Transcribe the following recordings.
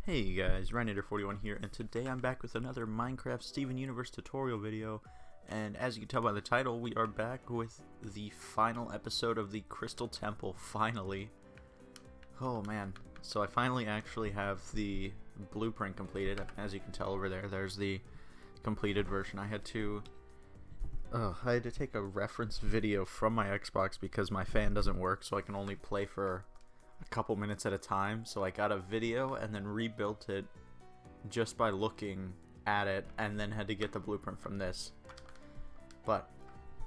Hey guys, Rhinonator41 here, and today I'm back with another Minecraft Steven Universe tutorial video. And as you can tell by the title, we are back with the final episode of the Crystal Temple, finally. Oh man, so I finally actually have the blueprint completed. As you can tell over there, there's the completed version. I had to take a reference video from my Xbox because my fan doesn't work, so I can only play for a couple minutes at a time. So I got a video and then rebuilt it just by looking at it, and then had to get the blueprint from this. But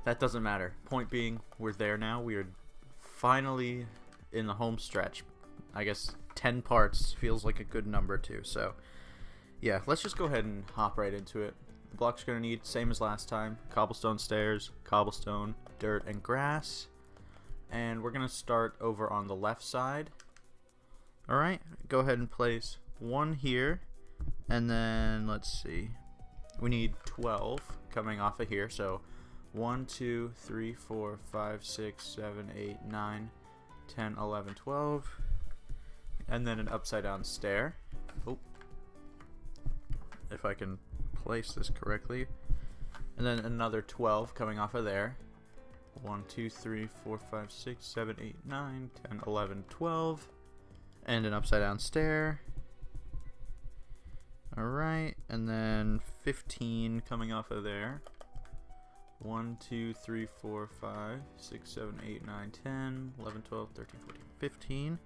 that doesn't matter. Point being, we're there now. We are finally in the home stretch. I guess 10 parts feels like a good number too. So yeah, let's just go ahead and hop right into it. The blocks you're gonna need, same as last time: cobblestone stairs, cobblestone, dirt, and grass. And we're gonna start over on the left side. Alright, go ahead and place one here, and then let's see, we need 12 coming off of here. So 1, 2, 3, 4, 5, 6, 7, 8, 9, 10, 11, 12, and then an upside down stair. Oh, if I can place this correctly. And then another 12 coming off of there. 1, 2, 3, 4, 5, 6, 7, 8, 9, 10, 11, 12, and an upside down stair. Alright, and then 15 coming off of there. 1, 2, 3, 4, 5, 6, 7, 8, 9, 10, 11, 12, 13, 14, 15.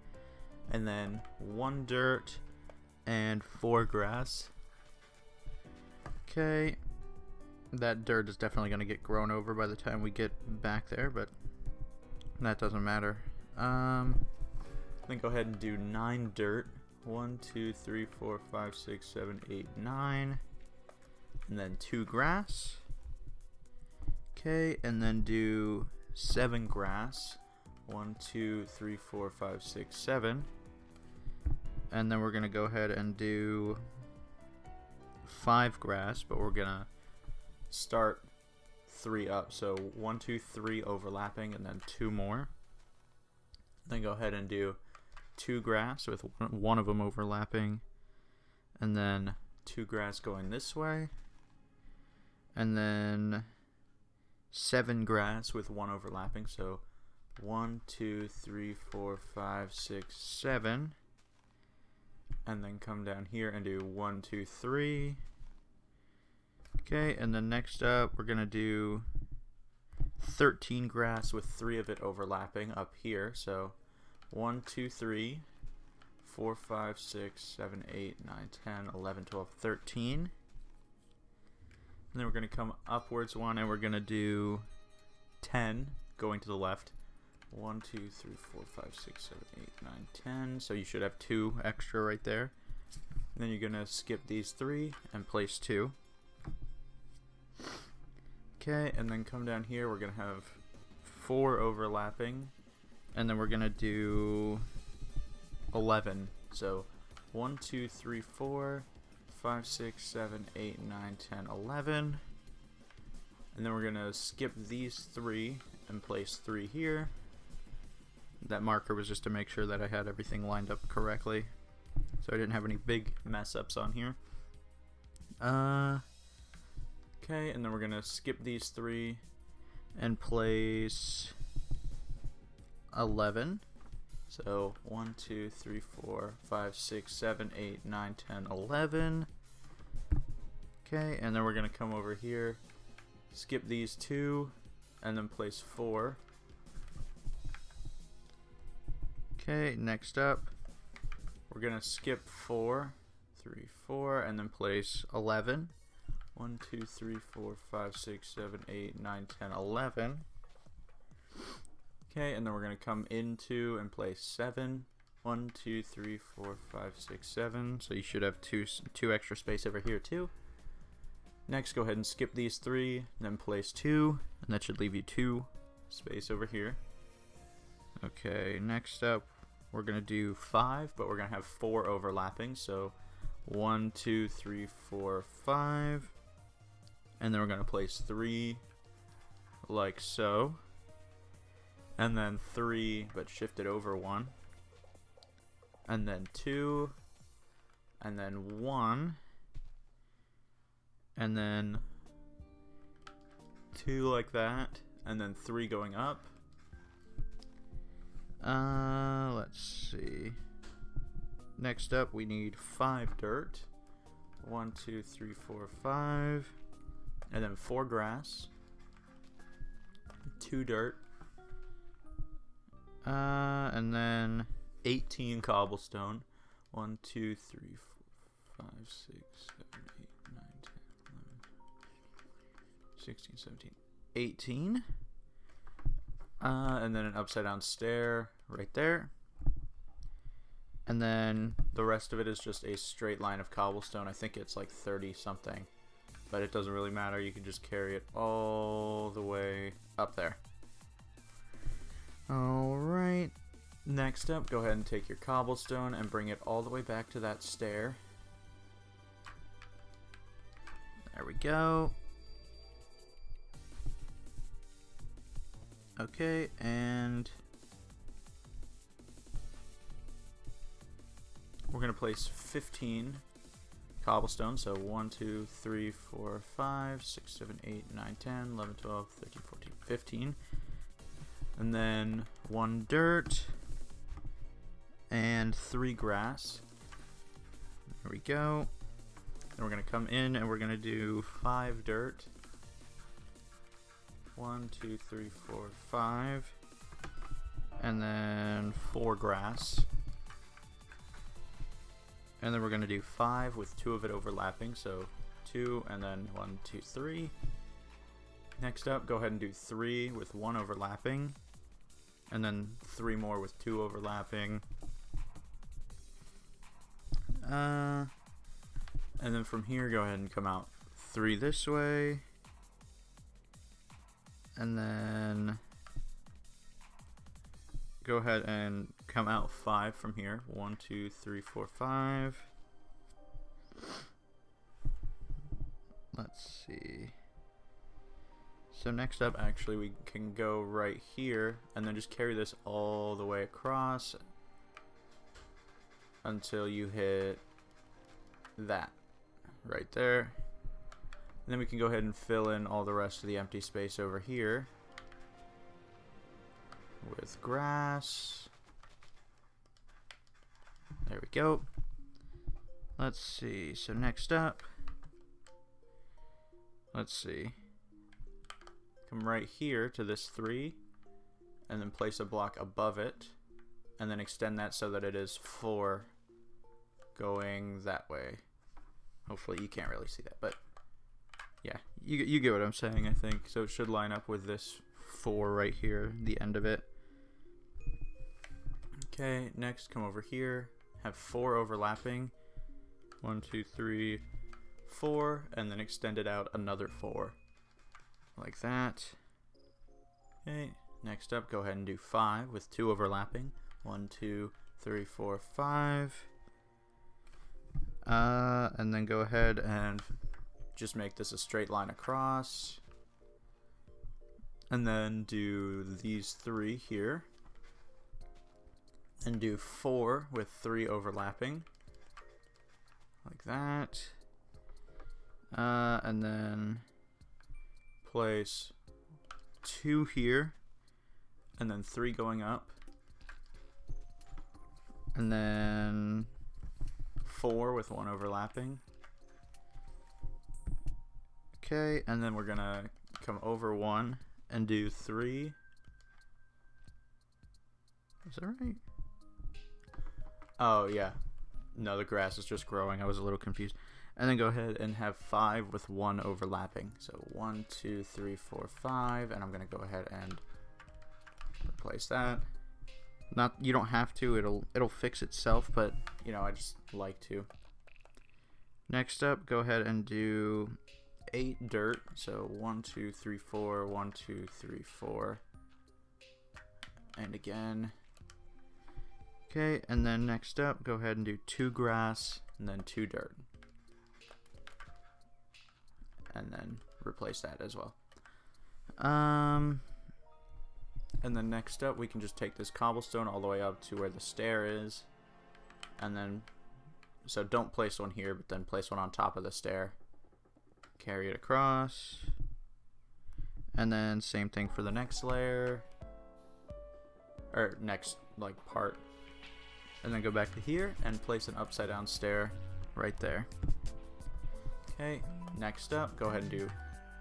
And then 1 dirt and 4 grass. Okay. That dirt is definitely going to get grown over by the time we get back there, but that doesn't matter. Then go ahead and do 9 dirt. 1, 2, 3, 4, 5, 6, 7, 8, 9. And then 2 grass. Okay, and then do 7 grass. 1, 2, 3, 4, 5, 6, 7. And then we're going to go ahead and do 5 grass, but we're going to start 3 up. So 1, 2, 3 overlapping, and then 2 more. Then go ahead and do 2 grass with one of them overlapping, and then 2 grass going this way, and then 7 grass with 1 overlapping. So 1, 2, 3, 4, 5, 6, 7, and then come down here and do 1, 2, 3. Okay, and then next up we're gonna do 13 grass with 3 of it overlapping up here. So 1, 2, 3, 4, 5, 6, 7, 8, 9, 10, 11, 12, 13. And then we're gonna come upwards 1, and we're gonna do 10 going to the left. 1, 2, 3, 4, 5, 6, 7, 8, 9, 10. So you should have 2 extra right there. And then you're gonna skip these 3 and place 2. Okay, and then come down here, we're going to have 4 overlapping, and then we're going to do 11. So 1, 2, 3, 4, 5, 6, 7, 8, 9, 10, 11. And then we're going to skip these 3 and place 3 here. That marker was just to make sure that I had everything lined up correctly, so I didn't have any big mess ups on here. Okay, and then we're going to skip these 3 and place 11. So 1, 2, 3, 4, 5, 6, 7, 8, 9, 10, 11. Okay, and then we're going to come over here, skip these 2, and then place 4. Okay, next up, we're going to skip 4, 3, 4, and then place 11. 1, 2, 3, 4, 5, 6, 7, 8, 9, 10, 11. Okay, and then we're going to come into and place 7. 1, 2, 3, 4, 5, 6, 7. So you should have two extra space over here too. Next, go ahead and skip these 3, then place 2, and that should leave you 2 space over here. Okay, next up, we're going to do 5, but we're going to have 4 overlapping. So 1, 2, 3, 4, 5. And then we're going to place 3 like so. And then 3, but shift it over 1. And then 2. and then 1, and then 2 like that, and then 3 going up. Let's see. Next up, we need 5 dirt. 1, 2, 3, 4, 5, and then 4 grass. 2 dirt. And then 18 cobblestone. 1, 2, 3, 4, 5, 6, 7, 8, 9, 10, 11, 16, 17, 18. And then an upside down stair right there. And then the rest of it is just a straight line of cobblestone. I think it's like 30 something, but it doesn't really matter. You can just carry it all the way up there. Alright, next up, go ahead and take your cobblestone and bring it all the way back to that stair. There we go. Okay, and we're going to place 15 cobblestone. So 1, 2, 3, 4, 5, 6, 7, 8, 9, 10, 11, 12, 13, 14, 15. And then 1 dirt and 3 grass. There we go. And we're going to come in and we're going to do 5 dirt. 1, 2, 3, 4, 5. And then 4 grass. And then we're going to do 5 with 2 of it overlapping. So 2 and then 1, 2, 3. Next up, go ahead and do 3 with 1 overlapping. And then 3 more with 2 overlapping. And then from here, go ahead and come out 3 this way. And then go ahead and come out 5 from here. 1, 2, 3, 4, 5. Let's see. So next up, actually, we can go right here and then just carry this all the way across until you hit that right there. And then we can go ahead and fill in all the rest of the empty space over here with grass. There we go. Let's see. So next up, let's see. Come right here to this 3 and then place a block above it and then extend that so that it is 4 going that way. Hopefully you can't really see that, but yeah, you get what I'm saying, I think. So it should line up with this 4 right here, the end of it. Okay, next come over here, have 4 overlapping. 1, 2, 3, 4, and then extend it out another 4. Like that. Okay, next up, go ahead and do 5 with 2 overlapping. 1, 2, 3, 4, 5. And then go ahead and just make this a straight line across. And then do these 3 here. And do 4 with 3 overlapping. Like that. And then place 2 here. And then 3 going up. And then 4 with 1 overlapping. Okay, and then we're gonna come over 1 and do 3. Is that right? Oh, yeah. No, the grass is just growing. I was a little confused. And then go ahead and have 5 with 1 overlapping. So 1, 2, 3, 4, 5. And I'm going to go ahead and replace that. Not, you don't have to. It'll fix itself, but, you know, I just like to. Next up, go ahead and do 8 dirt. So 1, 2, 3, 4. 1, 2, 3, 4. And again. Okay, and then next up, go ahead and do 2 grass and then 2 dirt. And then replace that as well. And then next up, we can just take this cobblestone all the way up to where the stair is. And then So don't place one here, but then place one on top of the stair. Carry it across. And then same thing for the next layer. Or next, like, part. And then go back to here and place an upside down stair right there. Okay, next up, go ahead and do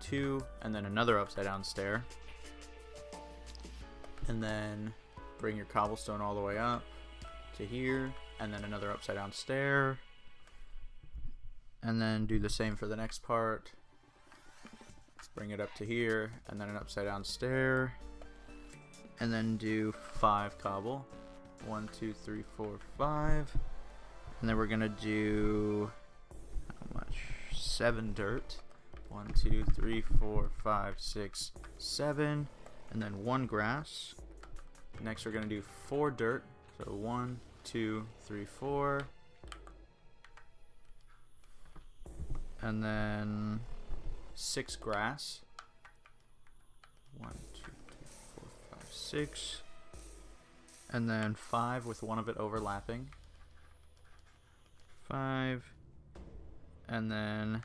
2, and then another upside down stair. And then bring your cobblestone all the way up to here, and then another upside down stair. And then do the same for the next part. Bring it up to here, and then an upside down stair. And then do 5 cobble. 1, 2, 3, 4, 5. And then we're gonna do how much? 7 dirt. 1, 2, 3, 4, 5, 6, 7. And then 1 grass. Next we're gonna do 4 dirt. So 1, 2, 3, 4. And then 6 grass. 1, 2, 3, 4, 5, 6. And then 5 with one of it overlapping. 5. And then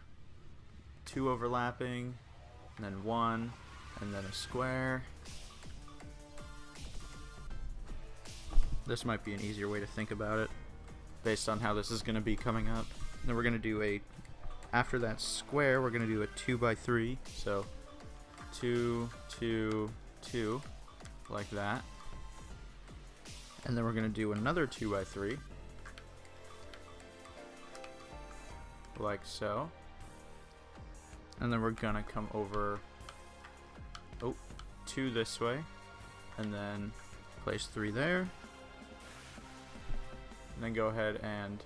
2 overlapping. And then 1. And then a square. This might be an easier way to think about it, based on how this is going to be coming up. Then we're going to do a, after that square, we're going to do a 2 by 3. So 2, 2, 2, like that. And then we're going to do another 2 by 3, like so. And then we're going to come over 2 this way, and then place 3 there. And then go ahead and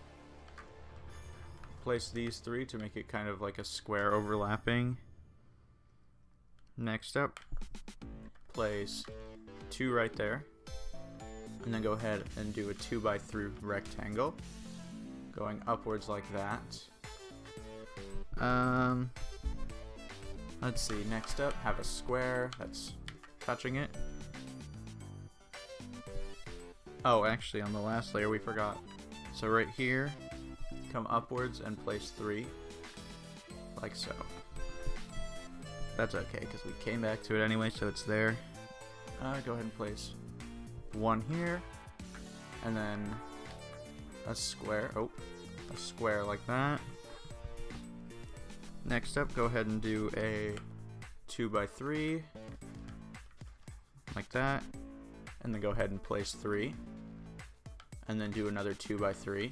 place these 3 to make it kind of like a square overlapping. Next up, place 2 right there. And then go ahead and do a 2 by 3 rectangle, going upwards like that. Let's see, next up, have a square that's touching it. Oh, actually, on the last layer we forgot. So right here, come upwards and place 3, like so. That's okay, because we came back to it anyway, so it's there. Go ahead and place 1 here, and then a square. A square like that. Next up, go ahead and do a 2 by 3, like that, and then go ahead and place 3, and then do another 2 by 3,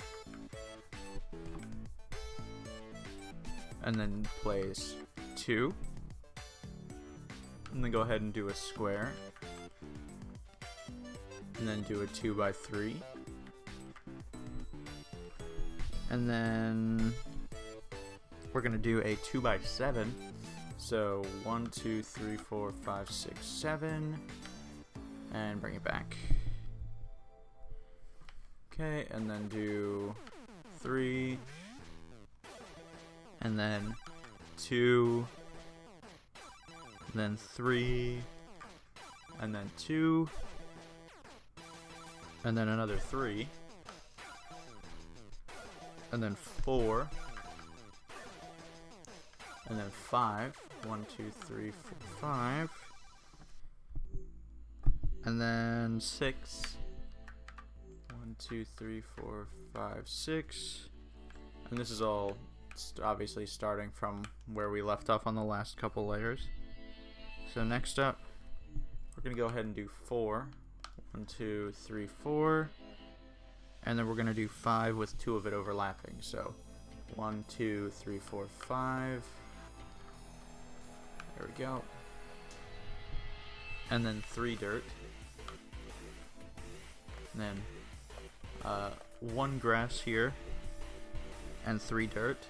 and then place 2, and then go ahead and do a square, and then do a 2 by 3, and then we're gonna do a 2 by 7. So 1, 2, 3, 4, 5, 6, 7, and bring it back. Okay, and then do 3, and then 2, and then 3, and then 2, and then another 3, and then 4, and then 5. 1, 2, 3, 4, 5. And then 6. 1, 2, 3, 4, 5, 6. And this is all obviously starting from where we left off on the last couple layers. So next up, we're going to go ahead and do 4. 1, 2, 3, 4. And then we're going to do 5 with 2 of it overlapping. So 1, 2, 3, 4, 5. There we go. And then 3 dirt. And then 1 grass here. And 3 dirt.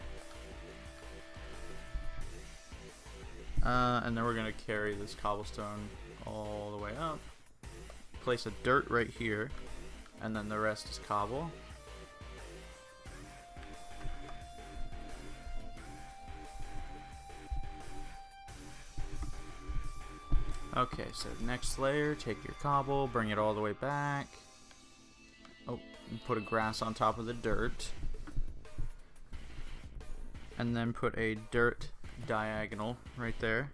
And then we're going to carry this cobblestone all the way up. Place a dirt right here. And then the rest is cobble. Okay, so next layer, take your cobble, bring it all the way back. Oh, and put a grass on top of the dirt. and then put a dirt diagonal right there.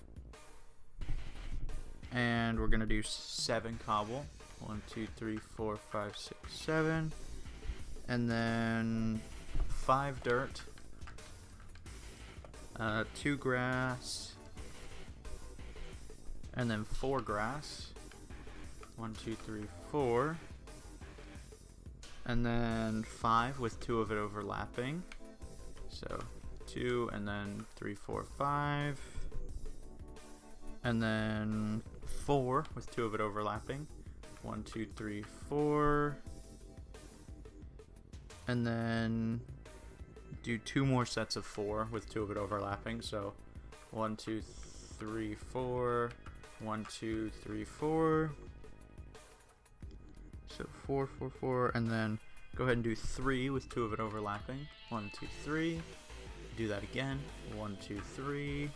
And we're gonna do 7 cobble. 1, 2, 3, 4, 5, 6, 7. And then 5 dirt. 2 grass. And then 4 grass. 1, 2, 3, 4. And then 5 with 2 of it overlapping. So 2 and then 3, 4, 5. And then 4 with 2 of it overlapping. 1, 2, 3, 4. And then do 2 more sets of 4 with 2 of it overlapping. So 1, 2, 3, 4. 1, 2, 3, 4. So 4, 4, 4. And then go ahead and do 3 with 2 of it overlapping. 1, 2, 3. Do that again. 1, 2, 3.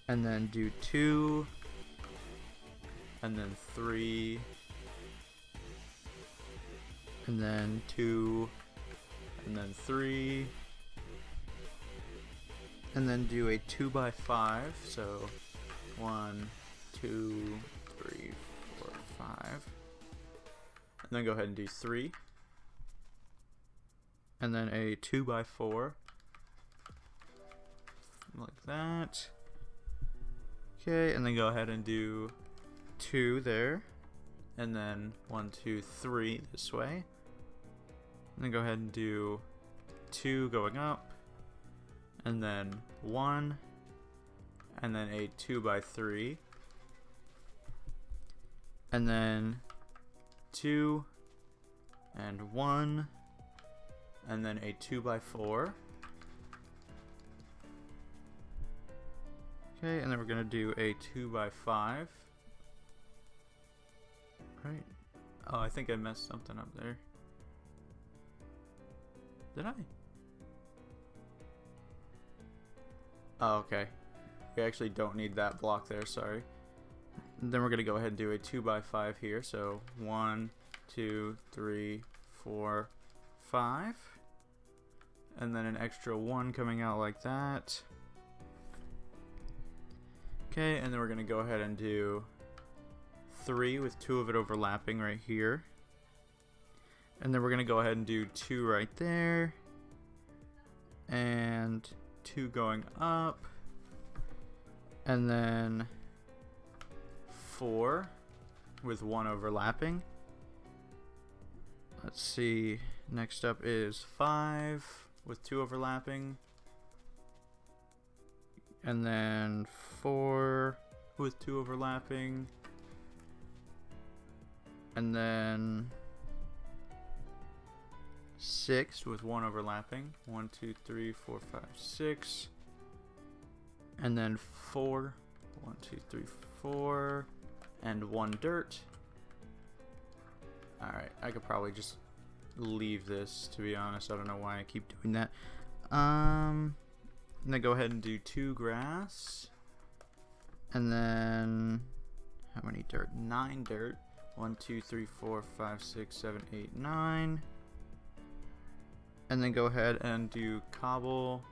And then do 2. And then 3. And then 2. And then 3. And then do a 2 by 5. So 1, 2, 3, 4, 5. And then go ahead and do 3. And then a 2 by 4. Like that. Okay, and then go ahead and do 2 there. And then 1, 2, 3 this way. And then go ahead and do 2 going up. And then 1. And then a 2 by 3. And then 2 and 1. And then a 2 by 4. Okay, and then we're gonna do a 2 by 5. Right. Oh, I think I messed something up there. Did I? Oh, okay. We actually don't need that block there, sorry. Then we're gonna go ahead and do a 2 by 5 here. So 1, 2, 3, 4, 5. And then an extra 1 coming out like that. Okay, and then we're going to go ahead and do 3 with 2 of it overlapping right here. And then we're going to go ahead and do 2 right there. And 2 going up. And then 4 with 1 overlapping. Let's see, next up is 5 with 2 overlapping. And then 4 with 2 overlapping. And then 6 with 1 overlapping. 1, 2, 3, 4, 5, 6. And then 4. 1, 2, 3, 4. And 1 dirt. Alright, I could probably just leave this, to be honest. I don't know why I keep doing that. And then go ahead and do 2 grass. And then, how many dirt? 9 dirt. 1, 2, 3, 4, 5, 6, 7, 8, 9. And then go ahead and do cobble.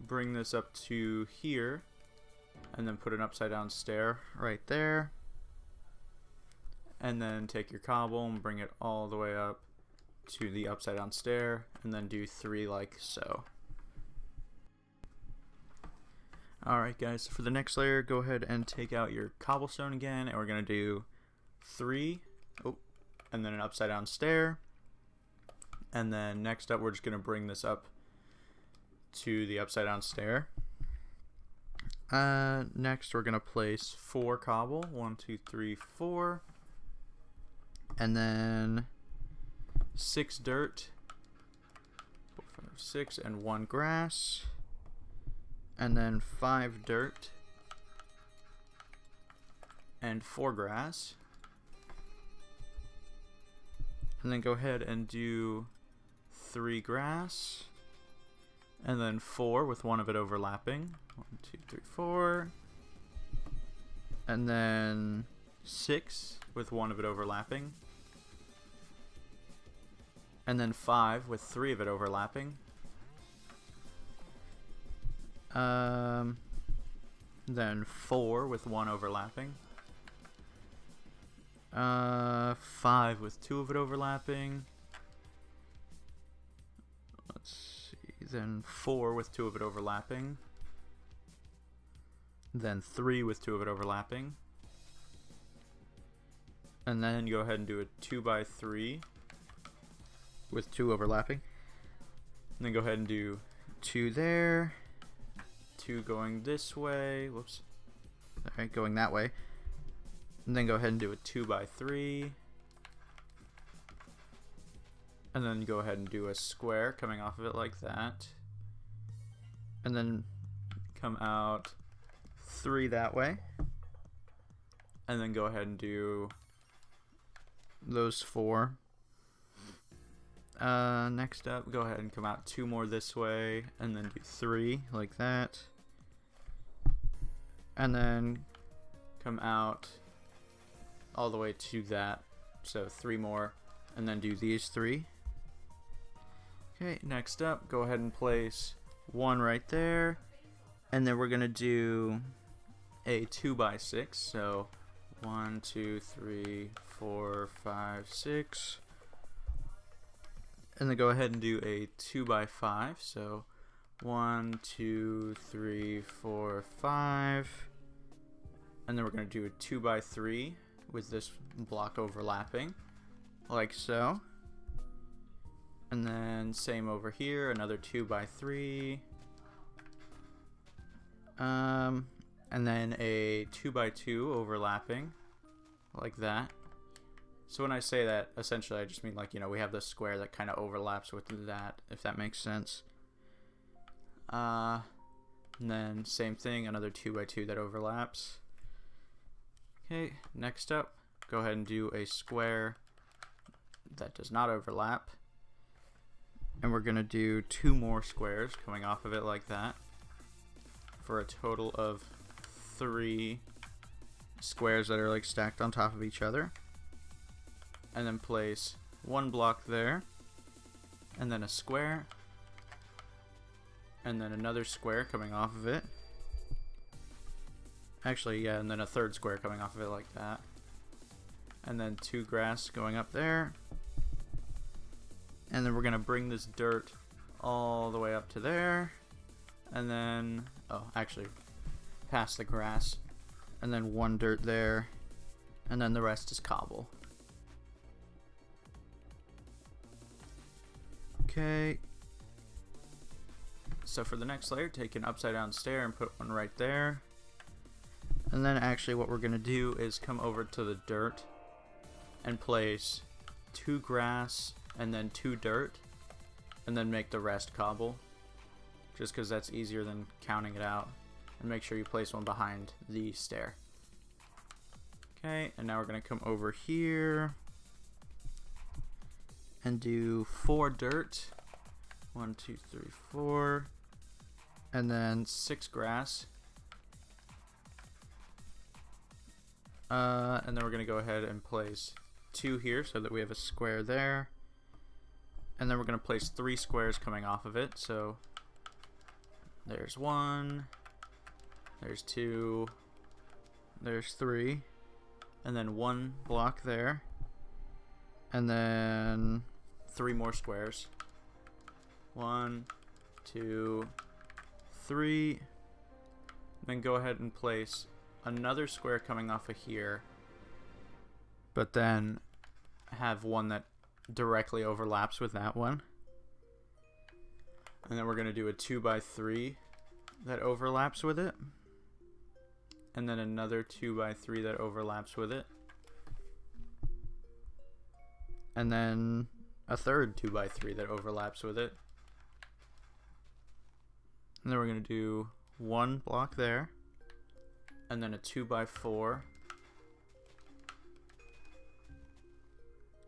Bring this up to here. And then put an upside down stair right there. And then take your cobble and bring it all the way up to the upside down stair. And then do 3 like so. Alright guys, so for the next layer, go ahead and take out your cobblestone again. And we're going to do 3. Oh, and then an upside down stair. And then next up, we're just going to bring this up to the upside down stair. Next, we're going to place 4 cobble. 1, 2, 3, 4. And then 6 dirt. 4, 5, 6, and 1 grass. And then 5 dirt. And 4 grass. And then go ahead and do 3 grass. And then 4 with 1 of it overlapping. 1, 2, 3, 4. And then 6 with 1 of it overlapping. And then 5 with 3 of it overlapping. Then 4 with 1 overlapping. 5 with 2 of it overlapping. Let's see. Then 4 with 2 of it overlapping. Then 3 with 2 of it overlapping. And then go ahead and do a 2x3 with 2 overlapping. And then go ahead and do 2 there. 2 going this way. Whoops. Alright, going that way. And then go ahead and do a 2x3. And then go ahead and do a square coming off of it like that. And then come out 3 that way. And then go ahead and do those 4. Next up, go ahead and come out 2 more this way, and then do 3 like that. And then come out all the way to that, so 3 more, and then do these 3. Okay, next up, go ahead and place 1 right there, and then we're gonna do a 2x6, so 1, 2, 3, 4, 5, 6. And then go ahead and do a 2x5, so 1, 2, 3, 4, 5. And then we're going to do a 2x3 with this block overlapping, like so. And then same over here, another 2x3. And then a 2x2 overlapping, like that. So when I say that, essentially I just mean like, you know, we have this square that kind of overlaps with that, if that makes sense. And then same thing, another 2x2 that overlaps. Okay, next up, go ahead and do a square that does not overlap. And we're going to do 2 more squares coming off of it like that, for a total of 3 squares that are like stacked on top of each other. And then place 1 block there, and then a square, and then another square coming off of it. Actually, yeah, and then a 3rd square coming off of it like that. And then 2 grass going up there. And then we're going to bring this dirt all the way up to there. And then, oh, actually, past the grass. And then 1 dirt there. And then the rest is cobble. Okay, so for the next layer, take an upside down stair and put 1 right there. And then actually what we're going to do is come over to the dirt and place 2 grass and then 2 dirt, and then make the rest cobble, just because that's easier than counting it out. And make sure you place 1 behind the stair. Okay, and now we're going to come over here and do 4 dirt. 1, 2, 3, 4. And then 6 grass. And then we're going to go ahead and place 2 here so that we have a square there. And then we're going to place 3 squares coming off of it. So there's 1, there's 2, there's 3, and then 1 block there. And then 3 more squares. 1, 2, 3. Then go ahead and place another square coming off of here, but then have 1 that directly overlaps with that one. And then we're going to do a 2x3 that overlaps with it. And then another 2x3 that overlaps with it. And then a 3rd 2x3 that overlaps with it. And then we're going to do 1 block there. And then a 2x4.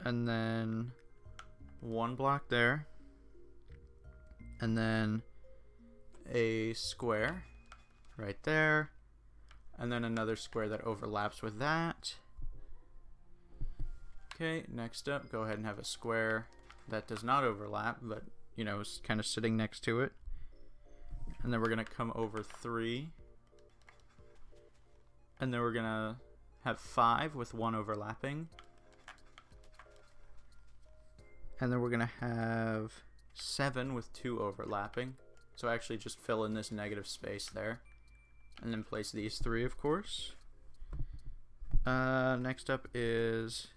And then 1 block there. And then a square right there. And then another square that overlaps with that. Okay, next up, go ahead and have a square that does not overlap, but, you know, is kind of sitting next to it. and then we're gonna come over 3, and then we're gonna have 5 with 1 overlapping, and then we're gonna have 7 with 2 overlapping. So actually just fill in this negative space there, and then place these 3, of course. Next up is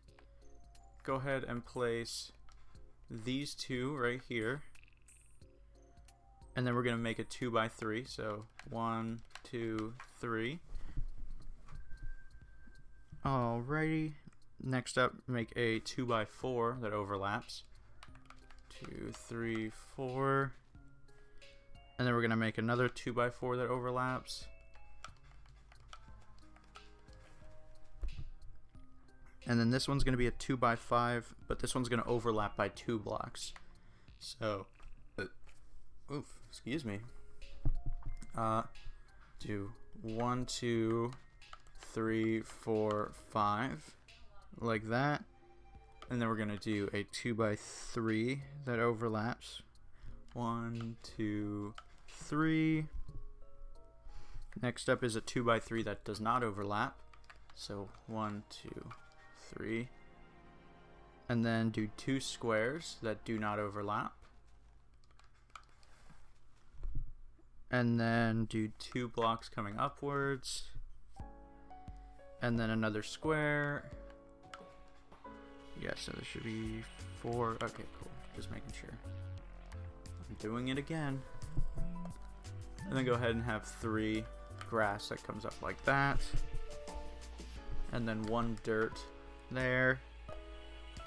go ahead and place these 2 right here, and then we're gonna make a 2 by 3. So 1, 2, 3. Alrighty. Next up, make a 2 by 4 that overlaps. 2, 3, 4. And then we're gonna make another 2 by 4 that overlaps. And then this one's gonna be a 2 by 5, but this one's gonna overlap by 2 blocks. So, oof, excuse me. Do 1, 2, 3, 4, 5, like that. And then we're gonna do a 2 by 3 that overlaps. 1, 2, 3. Next up is a 2 by 3 that does not overlap. So 1, 2, 3. And then do 2 squares that do not overlap. And then do 2 blocks coming upwards. And then another square. Yeah, so there should be 4. Okay, cool. Just making sure. I'm doing it again. And then go ahead and have 3 grass that comes up like that. And then 1 dirt there.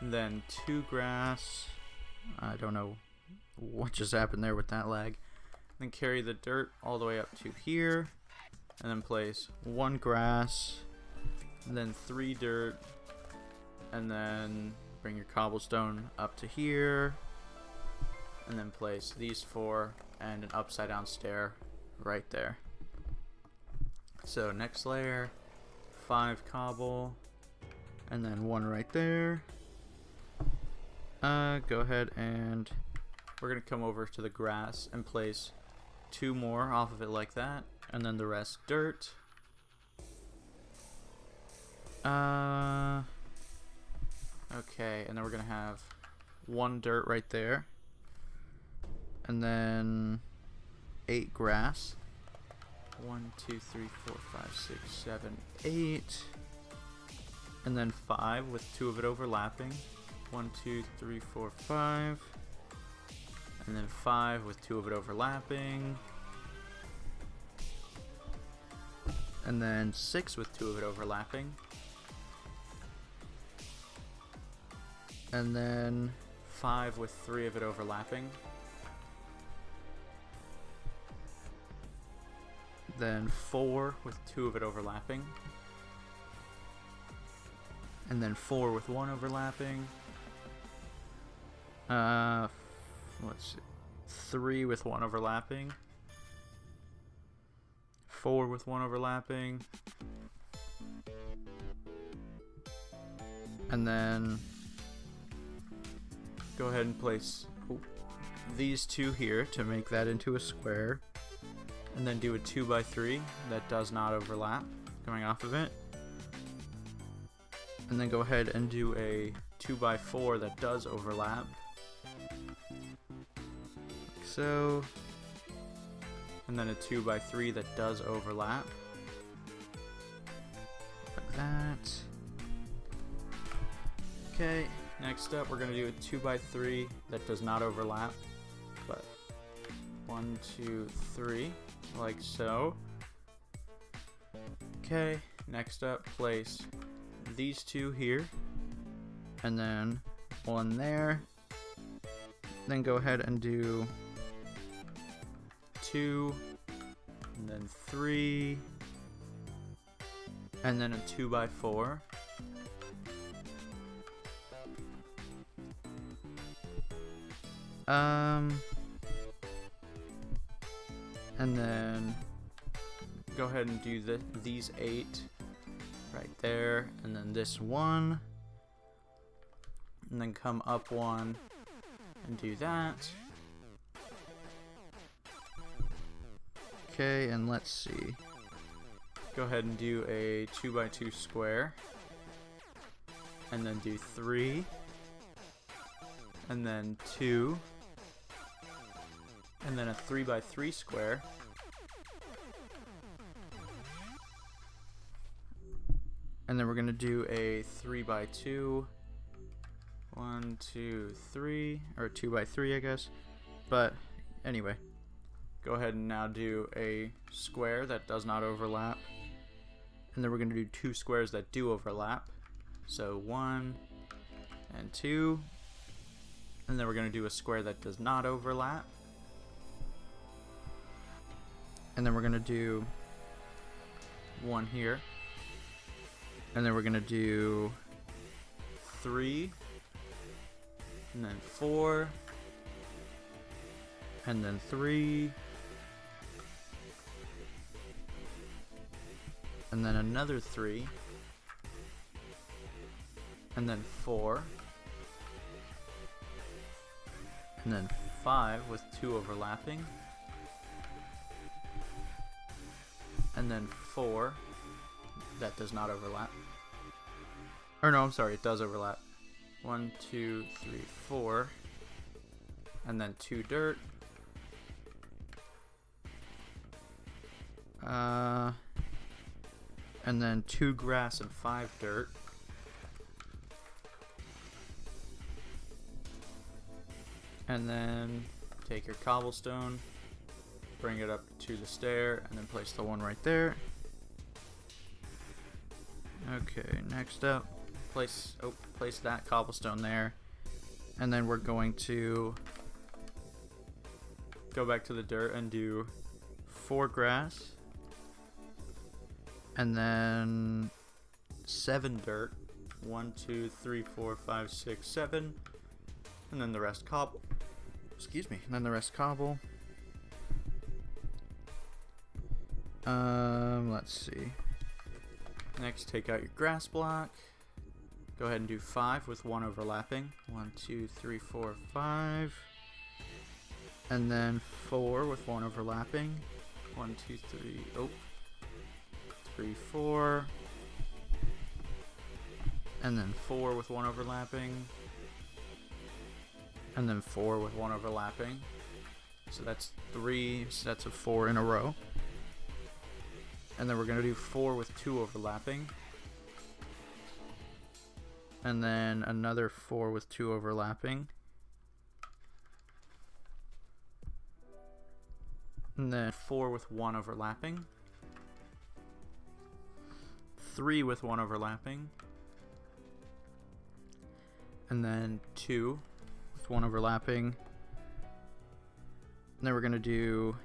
And then 2 grass. I don't know what just happened there with that lag. Then carry the dirt all the way up to here. And then place 1 grass. And then 3 dirt. And then bring your cobblestone up to here. And then place these 4 and an upside down stair right there. So next layer, 5 cobble, and then 1 right there. Go ahead and we're gonna come over to the grass and place 2 more off of it like that, and then the rest dirt. Okay, and then we're gonna have 1 dirt right there, and then 8 grass. 1, 2, 3, 4, 5, 6, 7, 8, and then 5 with 2 of it overlapping. 1, 2, 3, 4, 5, and then 5 with 2 of it overlapping, and then 6 with 2 of it overlapping. And then 5 with 3 of it overlapping. Then 4 with 2 of it overlapping. And then 4 with 1 overlapping. Let's see. 3 with 1 overlapping. 4 with 1 overlapping. And then go ahead and place these 2 here to make that into a square, and then do a 2 by 3 that does not overlap coming off of it, and then go ahead and do a 2 by 4 that does overlap, like so, and then a 2 by 3 that does overlap, like that. Okay. Next up, we're going to do a 2 by 3 that does not overlap, but 1, 2, 3, like so. Okay, next up, place these 2 here, and then 1 there. Then go ahead and do 2, and then 3, and then a 2 by 4. And then go ahead and do these 8 right there, and then this 1, and then come up 1 and do that. Okay, and let's see. Go ahead and do a 2x2 square. And then do 3. And then 2. And then a 3x3 square. And then we're going to do a 3x2. 1, 2, 3. Or 2x3, I guess. But anyway. Go ahead and now do a square that does not overlap. And then we're going to do 2 squares that do overlap. So 1 and 2. And then we're going to do a square that does not overlap. And then we're going to do 1 here. And then we're going to do 3. And then 4. And then 3. And then another 3. And then 4. And then 5 with 2 overlapping. And then 4. That does not overlap. Or no, I'm sorry, it does overlap. 1, 2, 3, 4. And then 2 dirt. And then 2 grass and 5 dirt. And then take your cobblestone, bring it up to the stair, and then place the one right there. Okay, next up, place that cobblestone there. And then we're going to go back to the dirt and do 4 grass. And then 7 dirt. 1, 2, 3, 4, 5, 6, 7. And then the rest cobble. Excuse me. And then the rest cobble. Let's see. Next, take out your grass block. Go ahead and do 5 with 1 overlapping. 1, 2, 3, 4, 5. And then 4 with 1 overlapping. 1, 2, 3. Oh. 3, 4. And then 4 with 1 overlapping. And then 4 with 1 overlapping. So that's 3 sets of 4 in a row. And then we're going to do 4 with 2 overlapping. And then another 4 with 2 overlapping. And then 4 with 1 overlapping. 3 with 1 overlapping. And then 2 with 1 overlapping. And then we're going to do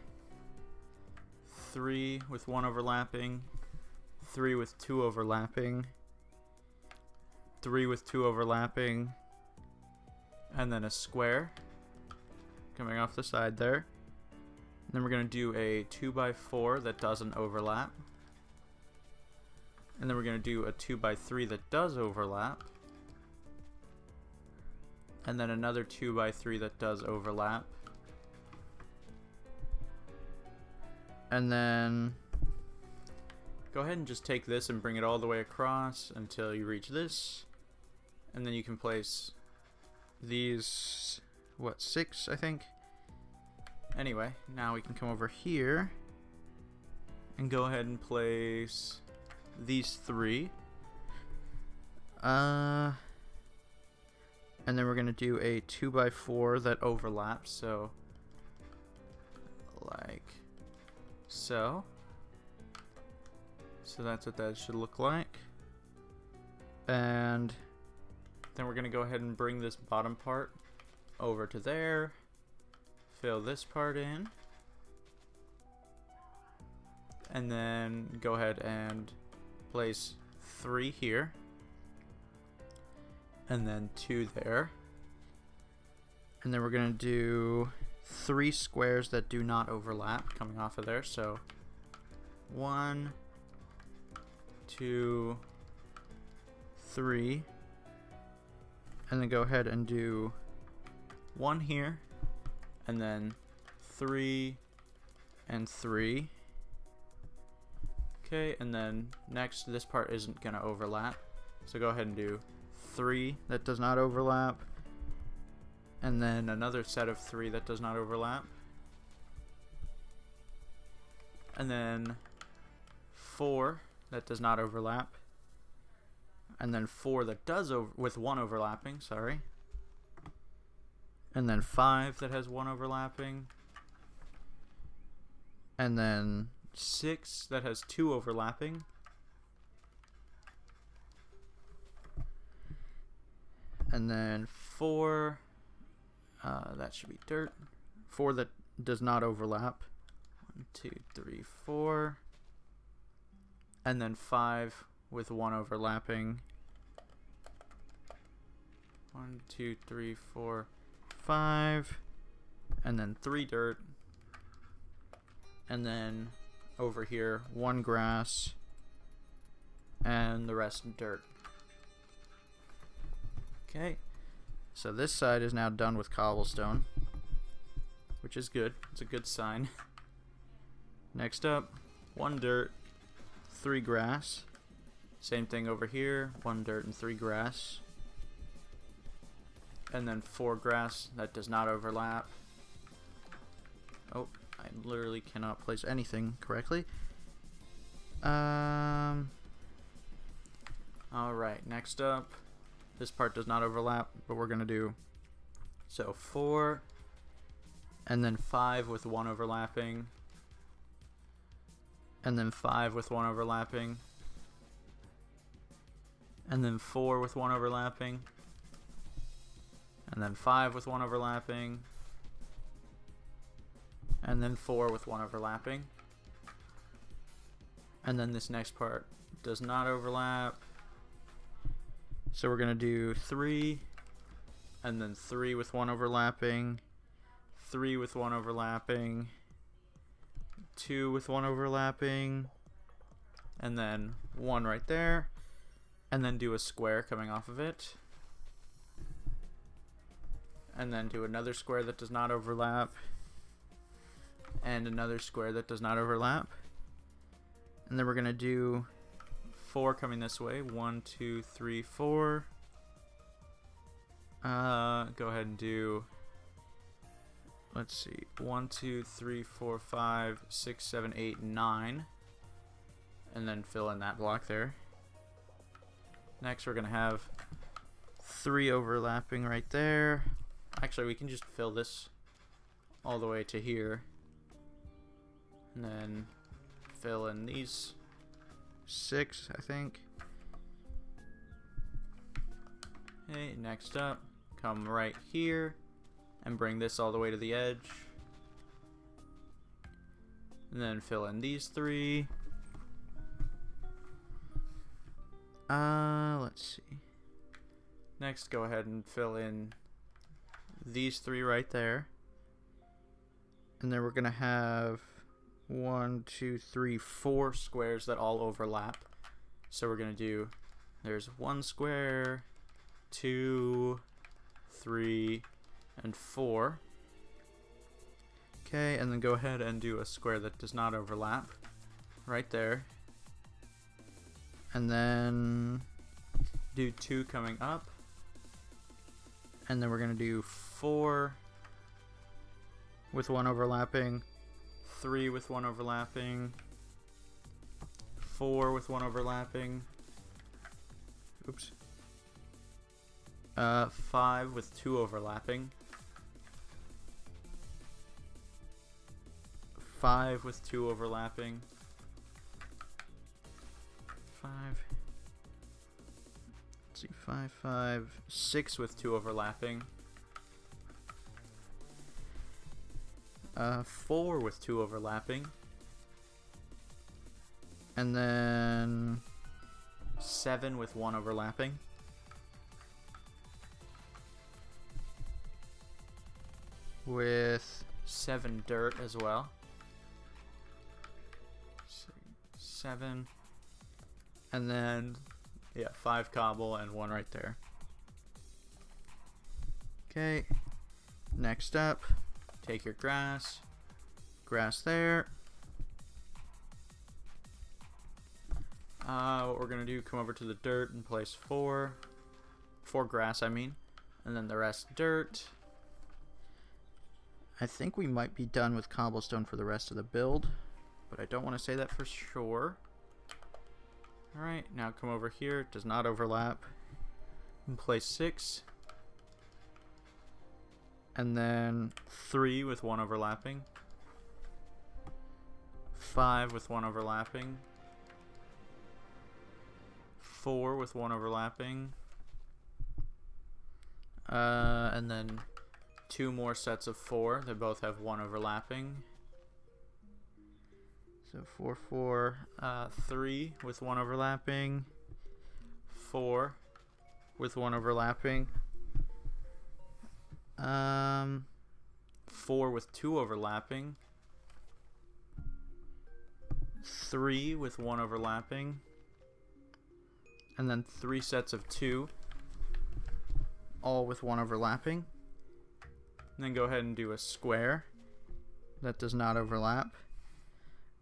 3 with 1 overlapping. 3 with 2 overlapping. 3 with 2 overlapping. And then a square coming off the side there. And then we're going to do a 2x4 that doesn't overlap. And then we're going to do a 2x3 that does overlap. And then another 2x3 that does overlap. And then go ahead and just take this and bring it all the way across until you reach this. And then you can place these, 6, I think? Anyway, now we can come over here and go ahead and place these 3. And then we're going to do a 2x4 that overlaps, so like so. So that's what that should look like. And then we're going to go ahead and bring this bottom part over to there. Fill this part in. And then go ahead and place 3 here. And then 2 there. And then we're going to do 3 squares that do not overlap coming off of there. So 1, 2, 3. And then go ahead and do 1 here. And then 3 and 3. Okay, and then next, this part isn't going to overlap. So go ahead and do 3 that does not overlap. And then another set of 3 that does not overlap. And then 4 that does not overlap. And then 4 that does with 1 overlapping, sorry. And then 5 that has 1 overlapping. And then 6 that has 2 overlapping. And then 4, that should be dirt. 4 that does not overlap. 1, 2, 3, 4. And then 5 with 1 overlapping. 1, 2, 3, 4, 5. And then 3 dirt. And then over here, 1 grass. And the rest dirt. Okay. So this side is now done with cobblestone, which is good. It's a good sign. Next up, 1 dirt, 3 grass. Same thing over here, 1 dirt and 3 grass. And then 4 grass that does not overlap. Oh, I literally cannot place anything correctly. Alright, next up, this part does not overlap, but we're going to do, so 4, and then 5 with 1 overlapping, and then 5 with 1 overlapping, and then 4 with 1 overlapping, and then 5 with 1 overlapping, and then 4 with 1 overlapping, and then this next part does not overlap. So we're going to do 3, and then 3 with 1 overlapping, 3 with 1 overlapping, 2 with 1 overlapping, and then 1 right there, and then do a square coming off of it, and then do another square that does not overlap, and another square that does not overlap, and then we're going to do 4 coming this way. 1, 2, 3, 4. Go ahead and do, let's see, 1, 2, 3, 4, 5, 6, 7, 8, 9. And then fill in that block there. Next we're going to have 3 overlapping right there. Actually, we can just fill this all the way to here. And then fill in these 6, I think. Okay, next up, come right here and bring this all the way to the edge. And then fill in these 3. Let's see. Next, go ahead and fill in these 3 right there. And then we're going to have 1, 2, 3, 4 squares that all overlap. So we're going to do, there's 1 square, 2, 3, and 4. Okay, and then go ahead and do a square that does not overlap right there. And then do 2 coming up. And then we're going to do 4 with 1 overlapping, 3 with 1 overlapping, 4 with 1 overlapping, oops, 5 with 2 overlapping, 5 with 2 overlapping, 5, let's see, 5, 5, 6 with 2 overlapping, 4 with 2 overlapping, and then 7 with 1 overlapping, with 7 dirt as well. 7, and then 5 cobble and 1 right there. Okay, next up, take your grass there, What we're gonna do, come over to the dirt and place 4 grass, I mean, and then the rest dirt. I think we might be done with cobblestone for the rest of the build, but I don't want to say that for sure. Alright, now come over here, it does not overlap, and place 6, and then 3 with 1 overlapping, 5 with 1 overlapping, 4 with 1 overlapping, and then 2 more sets of 4 that both have 1 overlapping. So 4, 4, 3 with 1 overlapping, 4 with 1 overlapping, 4 with 2 overlapping, 3 with 1 overlapping, and then 3 sets of 2, all with 1 overlapping. And then go ahead and do a square that does not overlap,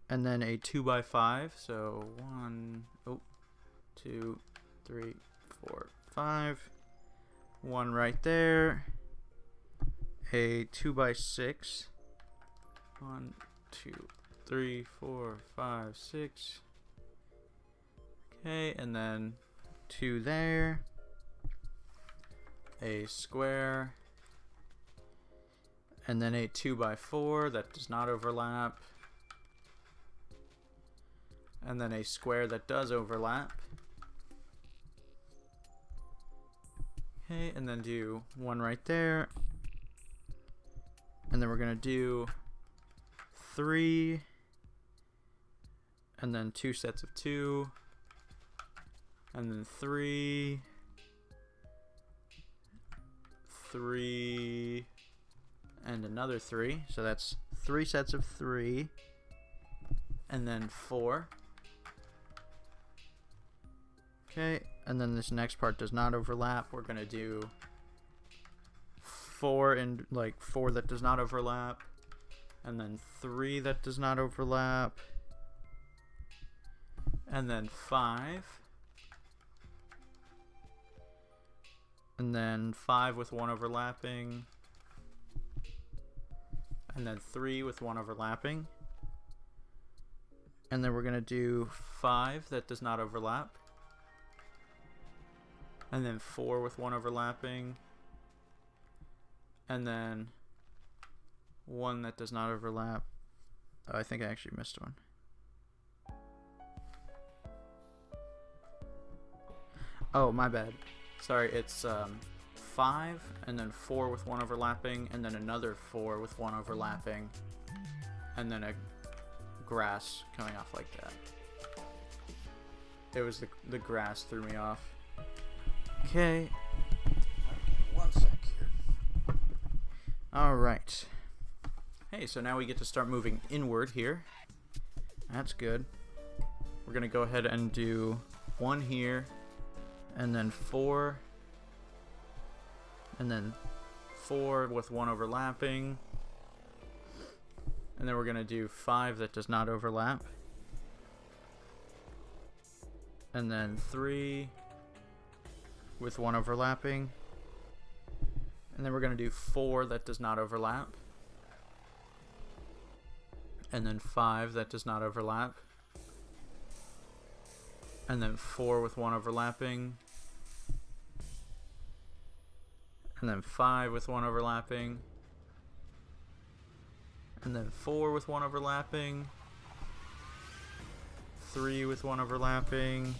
and then a 2x5. So 1, 2, 3, 4, 5. 1 right there. A 2x6. 1, 2, 3, 4, 5, 6. Okay, and then 2 there. A square. And then a 2x4 that does not overlap. And then a square that does overlap. Okay, and then do 1 right there. And then we're going to do 3. And then 2 sets of 2. And then 3. 3. And another 3. So that's 3 sets of 3. And then 4. Okay, and then this next part does not overlap. We're gonna do 4 and 4 that does not overlap, and then 3 that does not overlap, and then 5, and then 5 with 1 overlapping, and then 3 with 1 overlapping, and then we're gonna do 5 that does not overlap, and then 4 with 1 overlapping, and then 1 that does not overlap. Oh, I think I actually missed one. Oh, my bad. Sorry, it's 5, and then 4 with 1 overlapping, and then another 4 with 1 overlapping, and then a grass coming off like that. It was the grass threw me off. Okay. One sec here. Alright. Hey, so now we get to start moving inward here. That's good. We're going to go ahead and do 1 here, and then 4, and then 4 with 1 overlapping, and then we're going to do 5 that does not overlap, and then 3 with 1 overlapping, and then we're going to do 4 that does not overlap, and then 5 that does not overlap, and then 4 with 1 overlapping, and then 5 with 1 overlapping, and then 4 with 1 overlapping, 3 with 1 overlapping,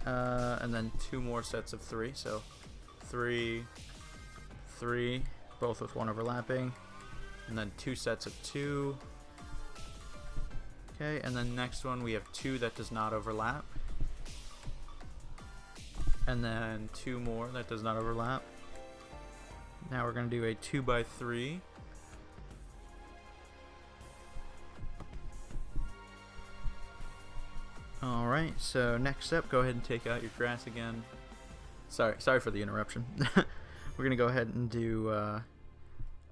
and then 2 more sets of 3, so 3, 3, both with 1 overlapping, and then 2 sets of 2. Okay, and then next one we have 2 that does not overlap, and then 2 more that does not overlap. Now we're going to do a 2x3. Alright, so next up, go ahead and take out your grass again. Sorry for the interruption. We're going to go ahead and do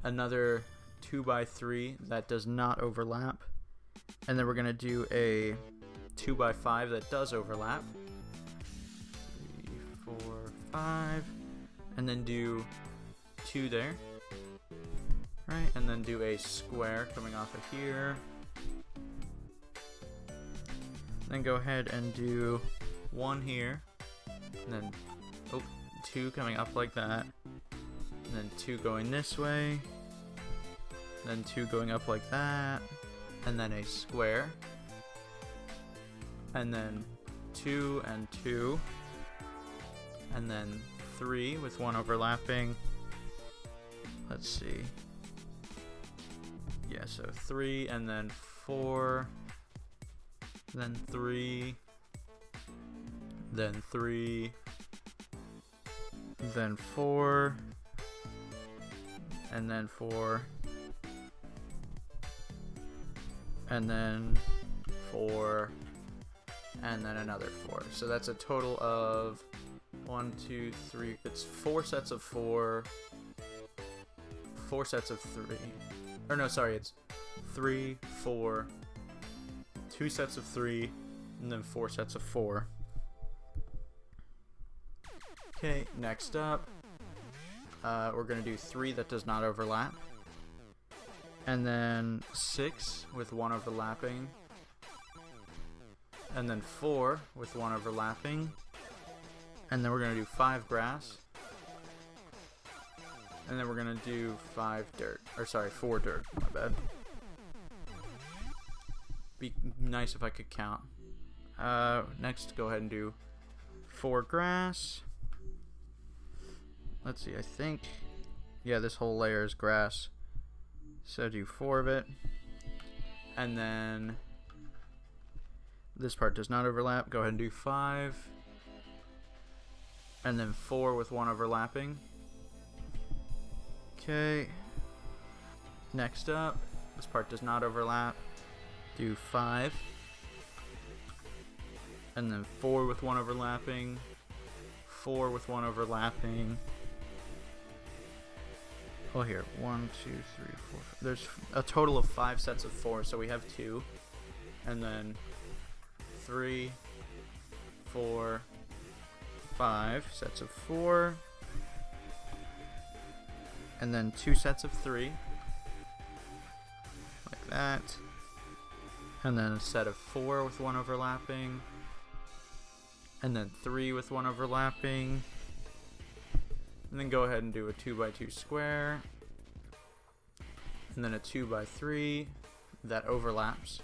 another 2x3 that does not overlap. And then we're going to do a 2 by 5 that does overlap. 3, 4, 5. And then do 2 there. Right, and then do a square coming off of here. Then go ahead and do 1 here. And then 2 coming up like that. And then 2 going this way. Then 2 going up like that. And then a square. And then 2 and 2. And then 3 with 1 overlapping. Let's see. Yeah, so 3 and then 4. Then 3. Then 3. Then 4. And then 4. And then 4. And then another 4. So that's a total of 1, 2, 3. It's 4 sets of 4. 4 sets of 3. Or no, sorry, it's 3, 4, 2 sets of 3, and then 4 sets of 4. Okay, next up, we're going to do 3 that does not overlap. And then 6 with 1 overlapping. And then 4 with 1 overlapping. And then we're going to do 5 grass. And then we're going to do 5 dirt. Or sorry, 4 dirt. My bad. Be nice if I could count. Next, go ahead and do 4 grass. Let's see, I think... Yeah, this whole layer is grass. So do 4 of it. And then... This part does not overlap. Go ahead and do 5. And then 4 with 1 overlapping. Okay. Next up, this part does not overlap. Do 5. And then 4 with 1 overlapping. 4 with 1 overlapping. Oh, here. 1, 2, 3, 4. There's a total of 5 sets of 4, so we have 2. And then 3, 4, 5 sets of 4. And then 2 sets of 3. Like that. And then a set of 4 with 1 overlapping. And then 3 with 1 overlapping. And then go ahead and do a 2 by 2 square. And then a 2 by 3 that overlaps.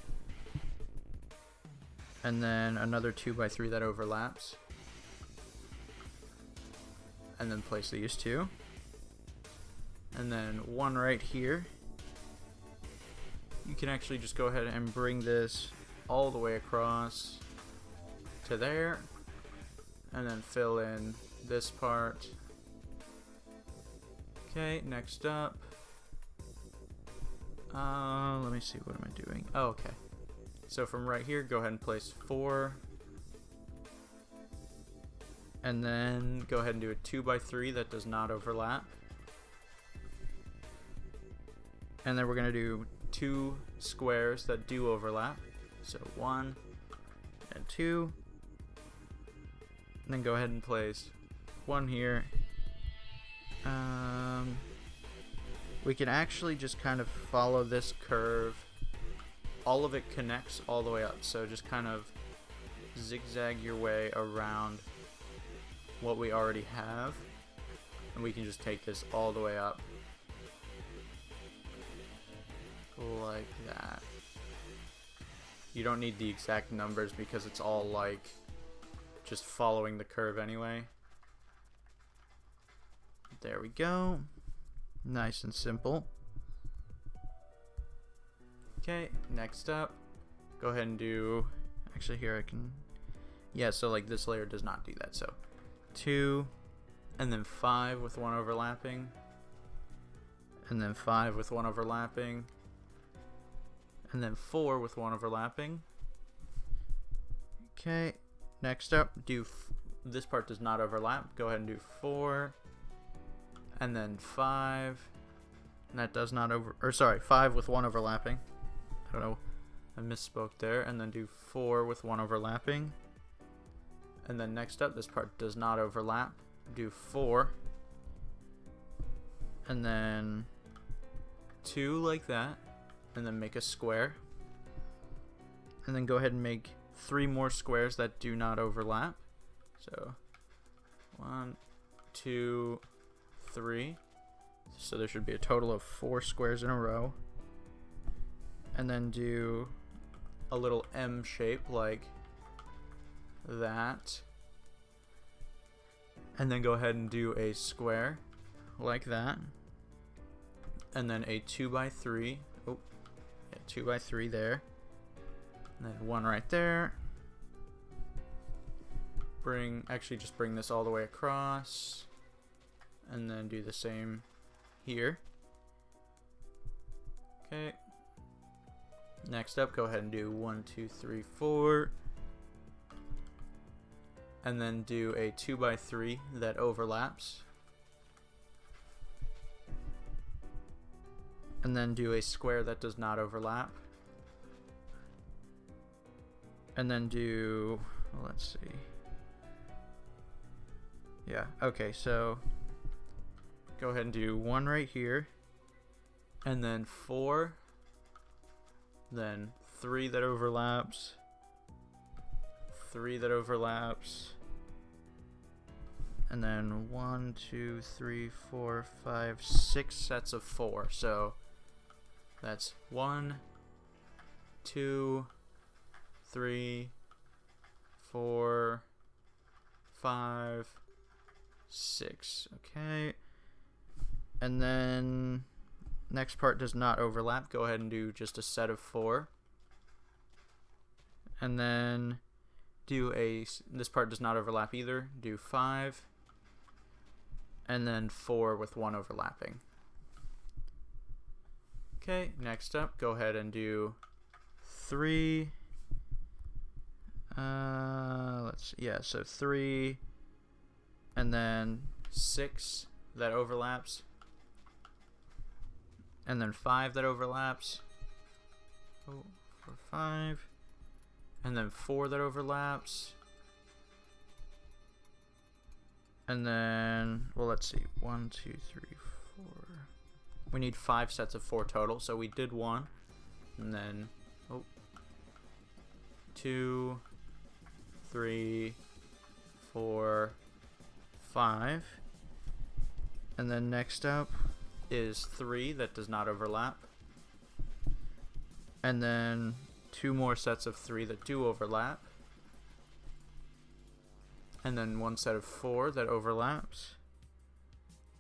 And then another 2 by 3 that overlaps. And then place these 2. And then 1 right here. You can actually just go ahead and bring this all the way across to there. And then fill in this part. Okay, next up. Let me see, what am I doing? Oh, okay. So from right here, go ahead and place 4. And then go ahead and do a 2 by 3 that does not overlap. And then we're going to do 2 squares that do overlap. So 1 and 2. And then go ahead and place 1 here. We can actually just kind of follow this curve. All of it connects all the way up. So just kind of zigzag your way around what we already have. And we can just take this all the way up. Like that. You don't need the exact numbers because it's all like just following the curve anyway. There we go. Nice and simple. Okay, next up, go ahead and do, actually here I can, yeah, so like this layer does not do that. So 2, and then 5 with 1 overlapping, and then 5 with 1 overlapping, and then 4 with 1 overlapping. Okay, next up, this part does not overlap. Go ahead and do 4, and then 5, and that does not 5 with 1 overlapping. I don't know I misspoke there. And then do 4 with 1 overlapping. And then next up, this part does not overlap. Do 4. And then 2 like that. And then make a square. And then go ahead and make 3 more squares that do not overlap. So 1, 2, 3. So there should be a total of 4 squares in a row. And then do a little M shape like that. And then go ahead and do a square like that. And then a 2x3. Oh, yeah, 2x3 there. And then 1 right there. Just bring this all the way across. And then do the same here. Okay. Next up, go ahead and do 1, 2, 3, 4. And then do a 2x3 that overlaps. And then do a square that does not overlap. And then do, let's see. Yeah, okay, so go ahead and do 1 right here. And then 4. Then 3 that overlaps. 3 that overlaps. And then 1, 2, 3, 4, 5, 6 sets of 4. So that's 1, 2, 3, 4, 5, 6. Okay. And then next part does not overlap. Go ahead and do just a set of 4. And then this part does not overlap either. Do 5. And then 4 with 1 overlapping. Okay, next up, go ahead and do 3. So 3. And then 6 that overlaps. And then 5 that overlaps. 4, 5. And then 4 that overlaps. And then, well, let's see. 1, 2, 3, 4. We need 5 sets of 4 total. So we did 1. And then, 2, 3, 4, 5. And then next up is 3 that does not overlap. And then 2 more sets of 3 that do overlap. And then 1 set of 4 that overlaps.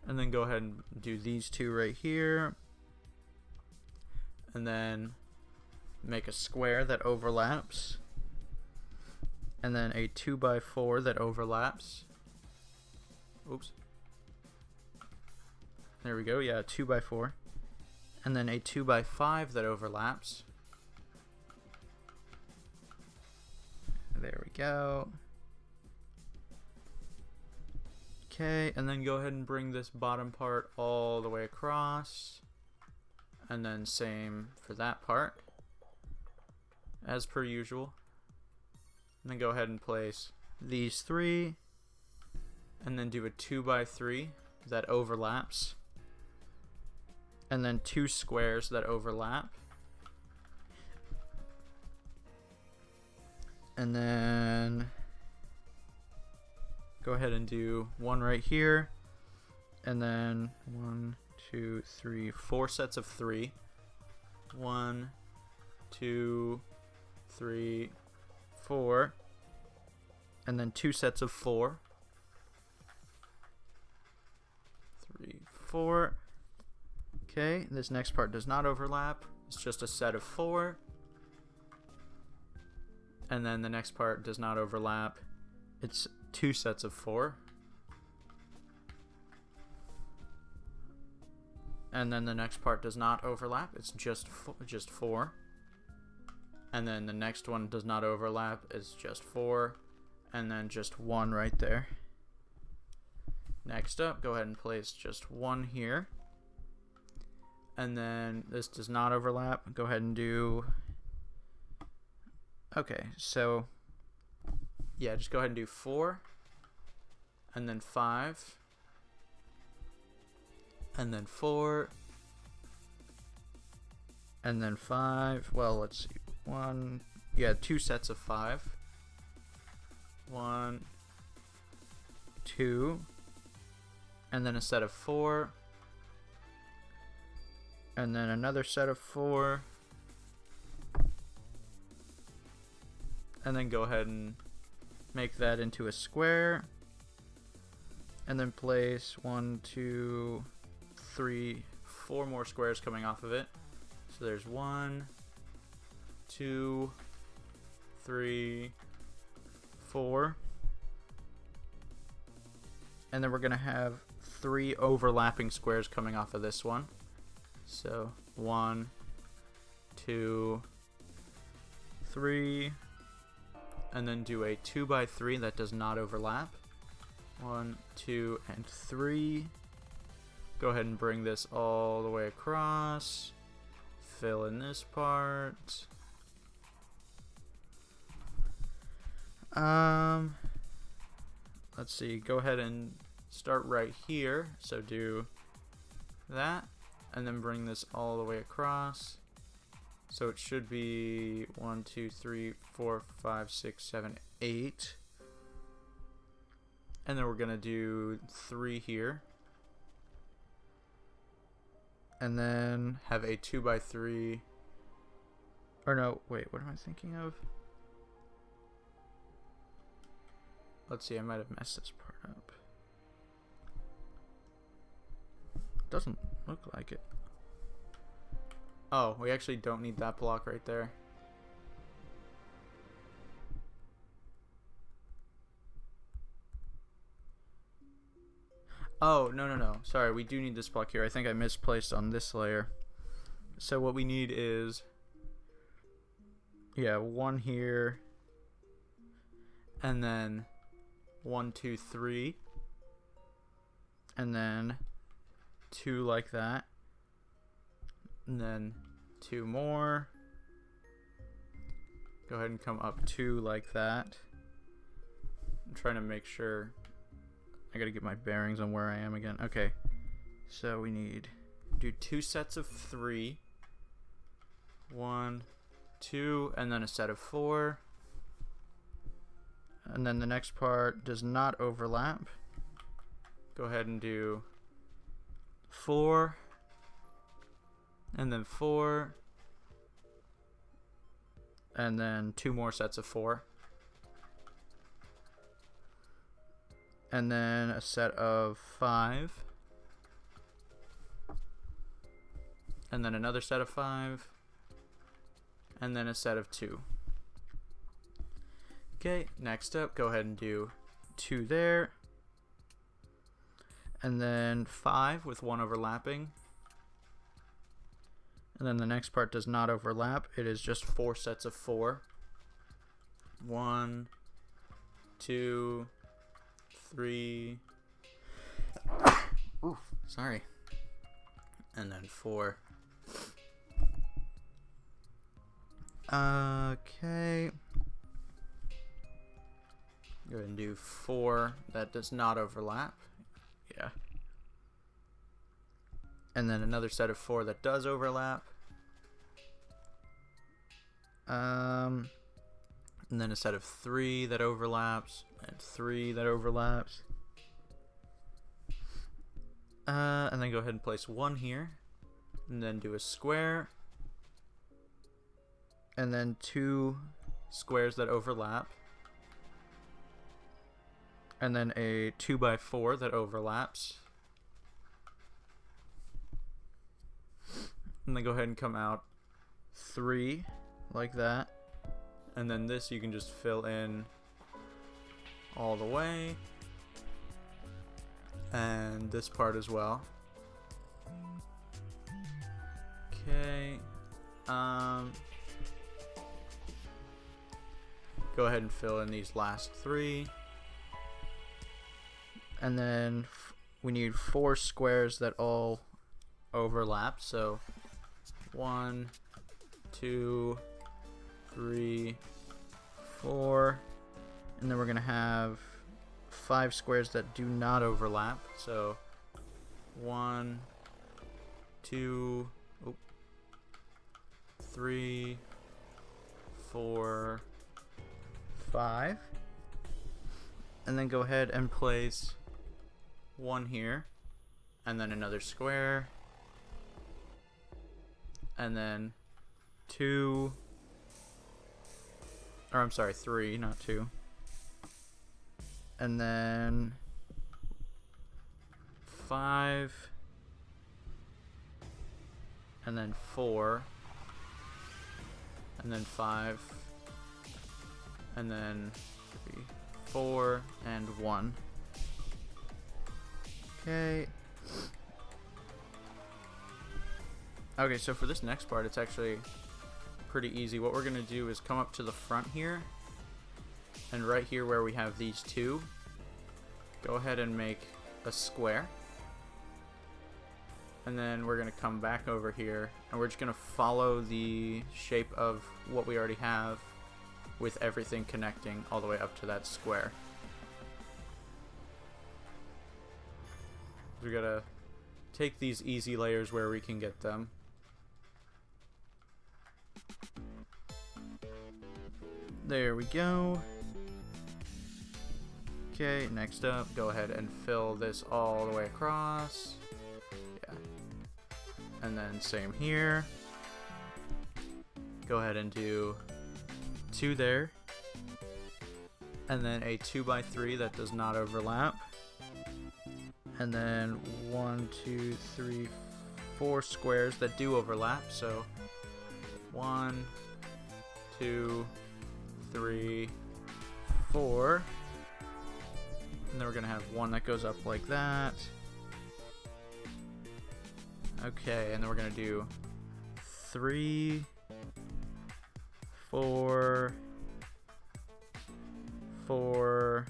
And then go ahead and do these 2 right here. And then make a square that overlaps. And then a 2x4 that overlaps. Oops. There we go. Yeah, 2x4. And then a 2x5 that overlaps. There we go. Okay, and then go ahead and bring this bottom part all the way across. And then same for that part, as per usual. And then go ahead and place these 3. And then do a 2x3 that overlaps. And then 2 squares that overlap. And then go ahead and do 1 right here. And then 1, 2, 3, 4 sets of 3. 1, 2, 3, 4. And then 2 sets of 4. 3, 4. Okay, this next part does not overlap. It's just a set of 4. And then the next part does not overlap. It's 2 sets of 4. And then the next part does not overlap. It's just 4. And then the next one does not overlap. It's just 4. And then just 1 right there. Next up, go ahead and place just 1 here. And then this does not overlap. Go ahead and do Okay, so yeah, just go ahead and do 4, and then 5, and then 4, and then 5. Well, let's see. 1, yeah, 2 sets of 5. 1, 2, and then a set of 4, and then another set of 4, and then go ahead and make that into a square, and then place 1, 2, 3, 4 more squares coming off of it. So there's 1, 2, 3, 4, and then we're gonna have 3 overlapping squares coming off of this one. So 1, 2, 3, and then do a 2 by 3 that does not overlap. 1, 2, and 3. Go ahead and bring this all the way across. Fill in this part. Let's see, go ahead and start right here. So do that, and then bring this all the way across. So it should be 1, 2, 3, 4, 5, 6, 7, 8. And then we're gonna do 3 here. And then have a 2 by 3. Or no, wait, what am I thinking of? Let's see, I might have messed this part up. Doesn't look like it. Oh, we actually don't need that block right there. Oh, no. Sorry, we do need this block here. I think I misplaced on this layer. So what we need is, yeah, 1 here, and then 1, 2, 3, and then 2 like that, and then 2 more. Go ahead and come up 2 like that. I'm trying to make sure. I gotta get my bearings on where I am again. Okay, so we need do 2 sets of 3. 1, 2, and then a set of 4. And then the next part does not overlap. Go ahead and do 4, and then 4, and then 2 more sets of 4. And then a set of 5, and then another set of 5, and then a set of 2. Okay, next up, go ahead and do 2 there, and then 5 with 1 overlapping, and then the next part does not overlap. It is just 4 sets of 4. 1, 2, 3. Oof, sorry. And then 4. Okay. Go ahead and do 4. That does not overlap. Yeah. And then another set of 4 that does overlap. And then a set of 3 that overlaps, and 3 that overlaps. And then go ahead and place 1 here, and then do a square, and then 2 squares that overlap, and then a 2 by 4 that overlaps. And then go ahead and come out 3 like that. And then this you can just fill in all the way. And this part as well. Okay. Go ahead and fill in these last 3. And then we need 4 squares that all overlap. So 1, 2, 3, 4, and then we're going to have 5 squares that do not overlap. So 1, 2, 3, 4, 5. And then go ahead and place 1 here, and then another square, and then 2, or I'm sorry, 3, not 2, and then 5, and then 4, and then 5, and then 3, 4, and 1. Okay. Okay, so for this next part, it's actually pretty easy. What we're going to do is come up to the front here, and right here where we have these 2, go ahead and make a square. And then we're going to come back over here, and we're just going to follow the shape of what we already have with everything connecting all the way up to that square. We gotta take these easy layers where we can get them. There we go. Okay, next up, go ahead and fill this all the way across. Yeah. And then same here. Go ahead and do 2 there. And then a 2x3 that does not overlap. And then 1, 2, 3, 4 squares that do overlap. So 1, 2, 3, 4. And then we're gonna have 1 that goes up like that. Okay, and then we're gonna do 3, 4, 4,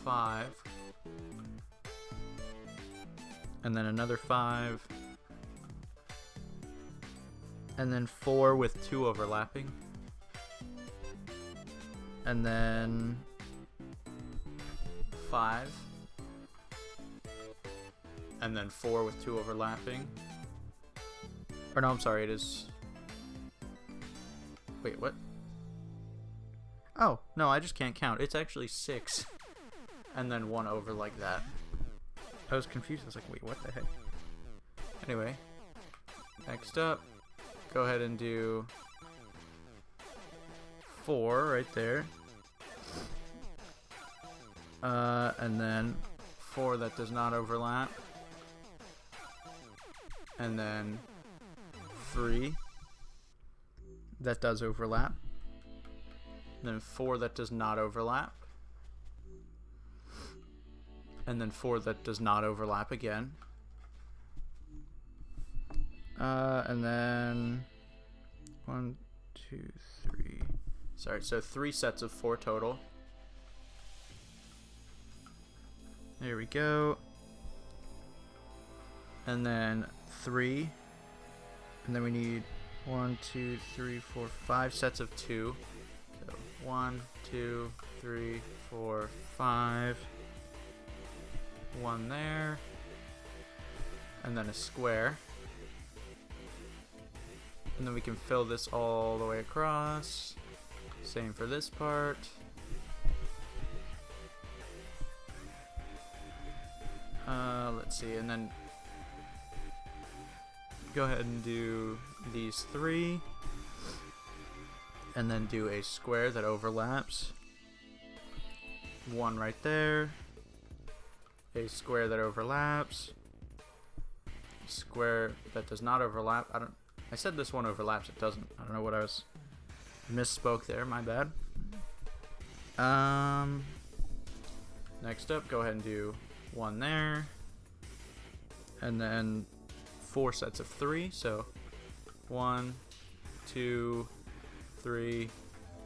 5. And then another 5, and then 4 with 2 overlapping, and then 5, and then 4 with 2 overlapping, or no, I'm sorry, it is, wait, what? Oh, no, I just can't count. It's actually 6, and then 1 over like that. I was confused. I was like, wait, what the heck? Anyway, next up, go ahead and do 4 right there. And then 4 that does not overlap. And then 3 that does overlap. And then 4 that does not overlap. And then 4 that does not overlap again. And then 1, 2, 3. Sorry, so 3 sets of 4 total. There we go. And then 3. And then we need 1, 2, 3, 4, 5 sets of 2. So 1, 2, 3, 4, 5. 1 there, and then a square, and then we can fill this all the way across. Same for this part. Let's see, and then go ahead and do these 3, and then do a square that overlaps. 1 right there. A square that overlaps, a square that does not overlap. I said this one overlaps, it doesn't. I don't know what I was misspoke there, my bad. Next up, go ahead and do 1 there, and then 4 sets of 3. So 1, 2, 3,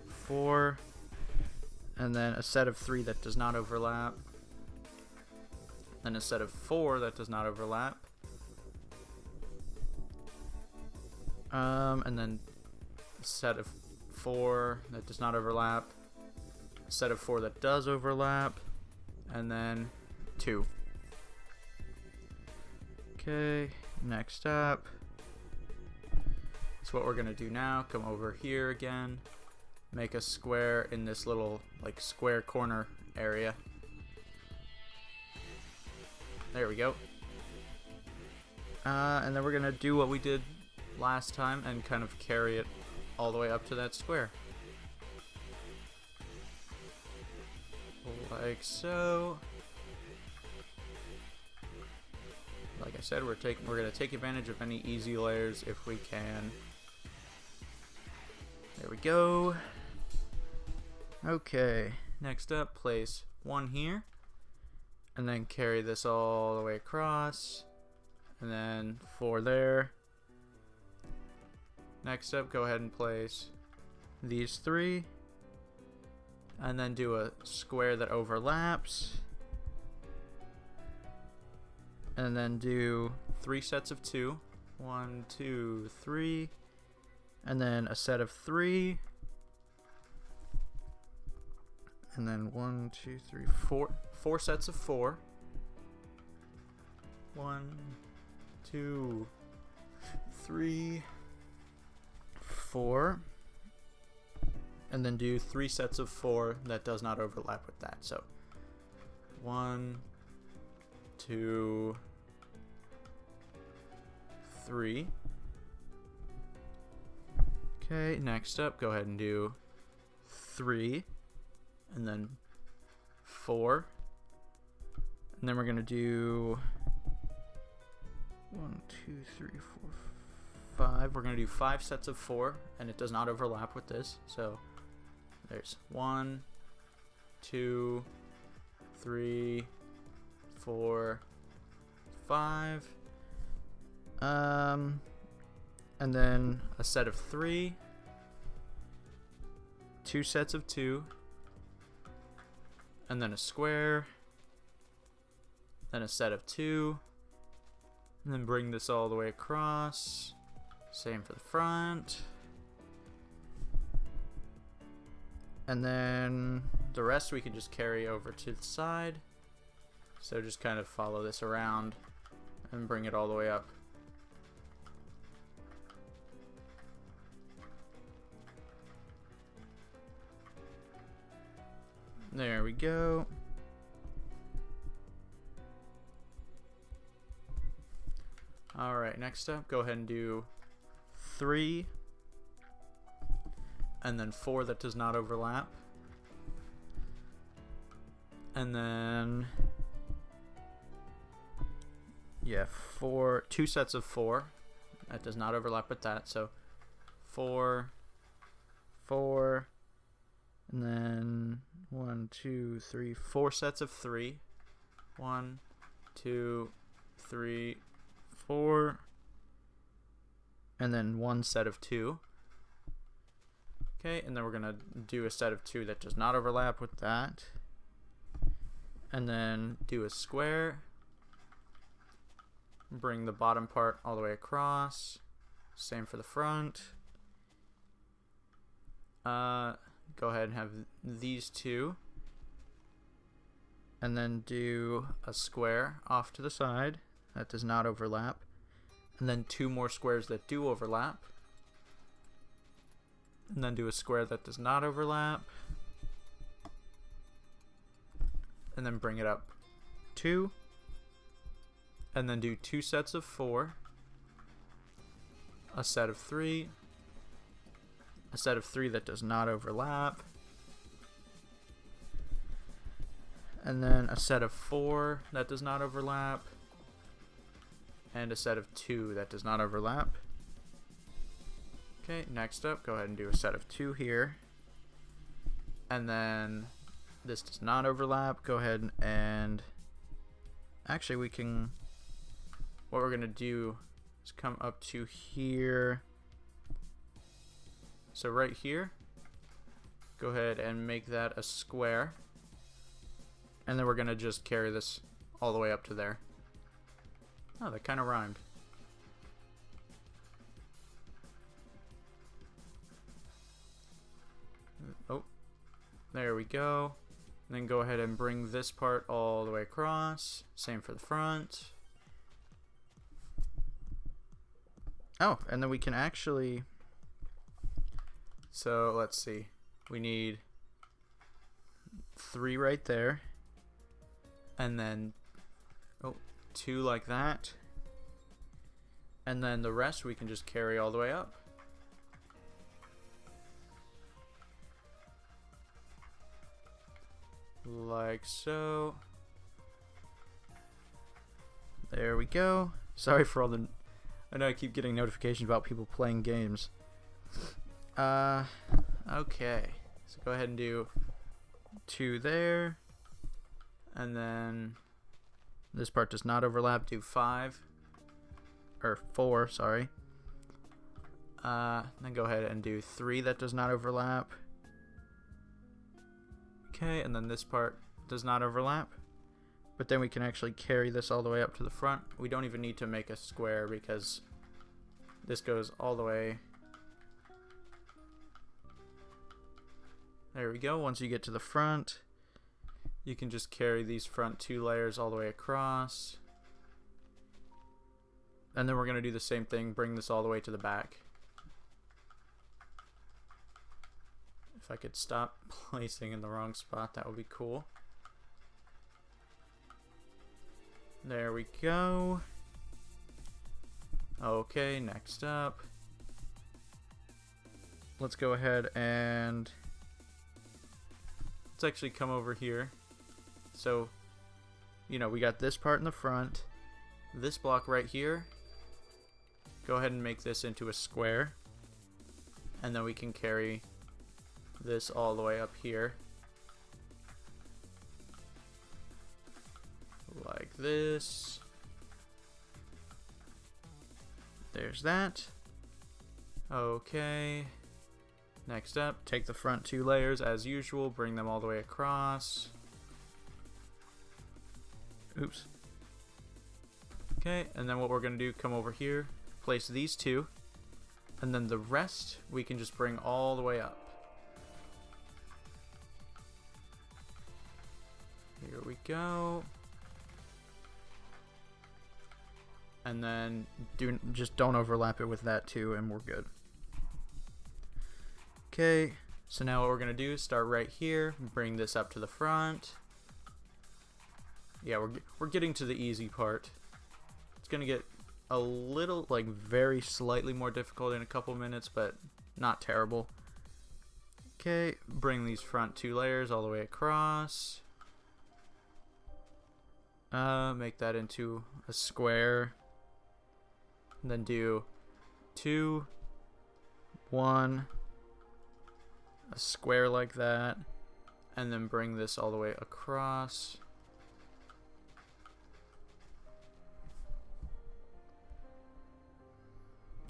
4, and then a set of 3 that does not overlap. Then a set of 4 that does not overlap. And then a set of 4 that does not overlap, a set of 4 that does overlap, and then 2. Okay, next up. So what we're going to do now, come over here again, make a square in this little like square corner area. There we go. And then we're going to do what we did last time and kind of carry it all the way up to that square. Like so. Like I said, we're going to take advantage of any easy layers if we can. There we go. Okay, next up, place 1 here, and then carry this all the way across, and then 4 there. Next up, go ahead and place these 3, and then do a square that overlaps, and then do 3 sets of 2. 1, 2, 3, and then a set of 3, and then 1, 2, 3, 4. 4 sets of 4. 1, 2, 3, 4, and then do 3 sets of 4 that does not overlap with that. So 1, 2, 3. Okay, next up, go ahead and do 3, and then 4, and then we're gonna do 1, 2, 3, 4, 5. We're gonna do 5 sets of 4, and it does not overlap with this. So there's 1, 2, 3, 4, 5. And then a set of 3, 2 sets of 2, and then a square, then a set of 2, and then bring this all the way across. Same for the front. And then the rest we can just carry over to the side. So just kind of follow this around and bring it all the way up. There we go. Alright, next up, go ahead and do 3, and then 4 that does not overlap, and then 2 sets of 4 that does not overlap with that. So 4, 4, and then 1, 2, 3, 4 sets of 3. 1, 2, 3, 4, and then 1 set of 2. Okay, and then we're gonna do a set of 2 that does not overlap with that, and then do a square, bring the bottom part all the way across. Same for the front. Go ahead and have these 2, and then do a square off to the side that does not overlap, and then 2 more squares that do overlap, and then do a square that does not overlap, and then bring it up 2, and then do 2 sets of 4, a set of 3, a set of 3 that does not overlap, and then a set of 4 that does not overlap, and a set of 2 that does not overlap. Okay, next up, go ahead and do a set of 2 here, and then this does not overlap. Go ahead and actually we can, what we're gonna do is come up to here. So right here, go ahead and make that a square, and then we're gonna just carry this all the way up to there. Oh, that kind of rhymed. There we go. And then go ahead and bring this part all the way across. Same for the front. Oh, and then we can actually... So, let's see. We need 3 right there. And then 2 like that. And then the rest we can just carry all the way up. Like so. There we go. Sorry for all the... I know I keep getting notifications about people playing games. Okay. So go ahead and do 2 there. And then this part does not overlap. Do 5. Or 4, sorry. Then go ahead and do 3 that does not overlap. Okay, and then this part does not overlap. But then we can actually carry this all the way up to the front. We don't even need to make a square because this goes all the way. There we go. Once you get to the front, you can just carry these front 2 layers all the way across. And then we're going to do the same thing, bring this all the way to the back. If I could stop placing in the wrong spot, that would be cool. There we go. Okay, next up. Let's go ahead and... Let's actually come over here. So, you know, we got this part in the front. This block right here. Go ahead and make this into a square. And then we can carry this all the way up here. Like this. There's that. Okay. Next up, take the front 2 layers as usual, bring them all the way across. Oops. Okay, and then what we're going to do, come over here, place these 2, and then the rest we can just bring all the way up. Here we go. And then just don't overlap it with that too, and we're good. Okay, so now what we're going to do is start right here, bring this up to the front. Yeah, we're getting to the easy part. It's going to get a little, like, very slightly more difficult in a couple minutes, but not terrible. Okay, bring these front 2 layers all the way across. Make that into a square. And then do 2, 1, a square like that, and then bring this all the way across.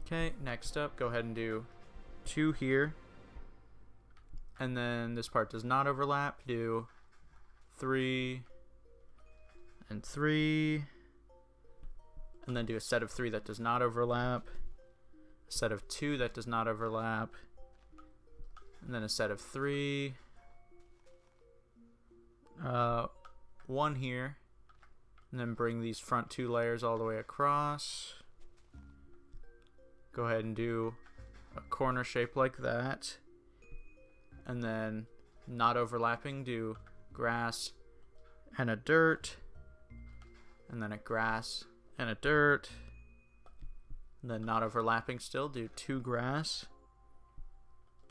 Okay, next up, go ahead and do 2 here. And then this part does not overlap. Do 3 and 3. And then do a set of 3 that does not overlap. A set of 2 that does not overlap. And then a set of 3. 1 here. And then bring these front 2 layers all the way across. Go ahead and do a corner shape like that. And then not overlapping, do grass and a dirt. And then a grass and a dirt. And then not overlapping still, do 2 grass.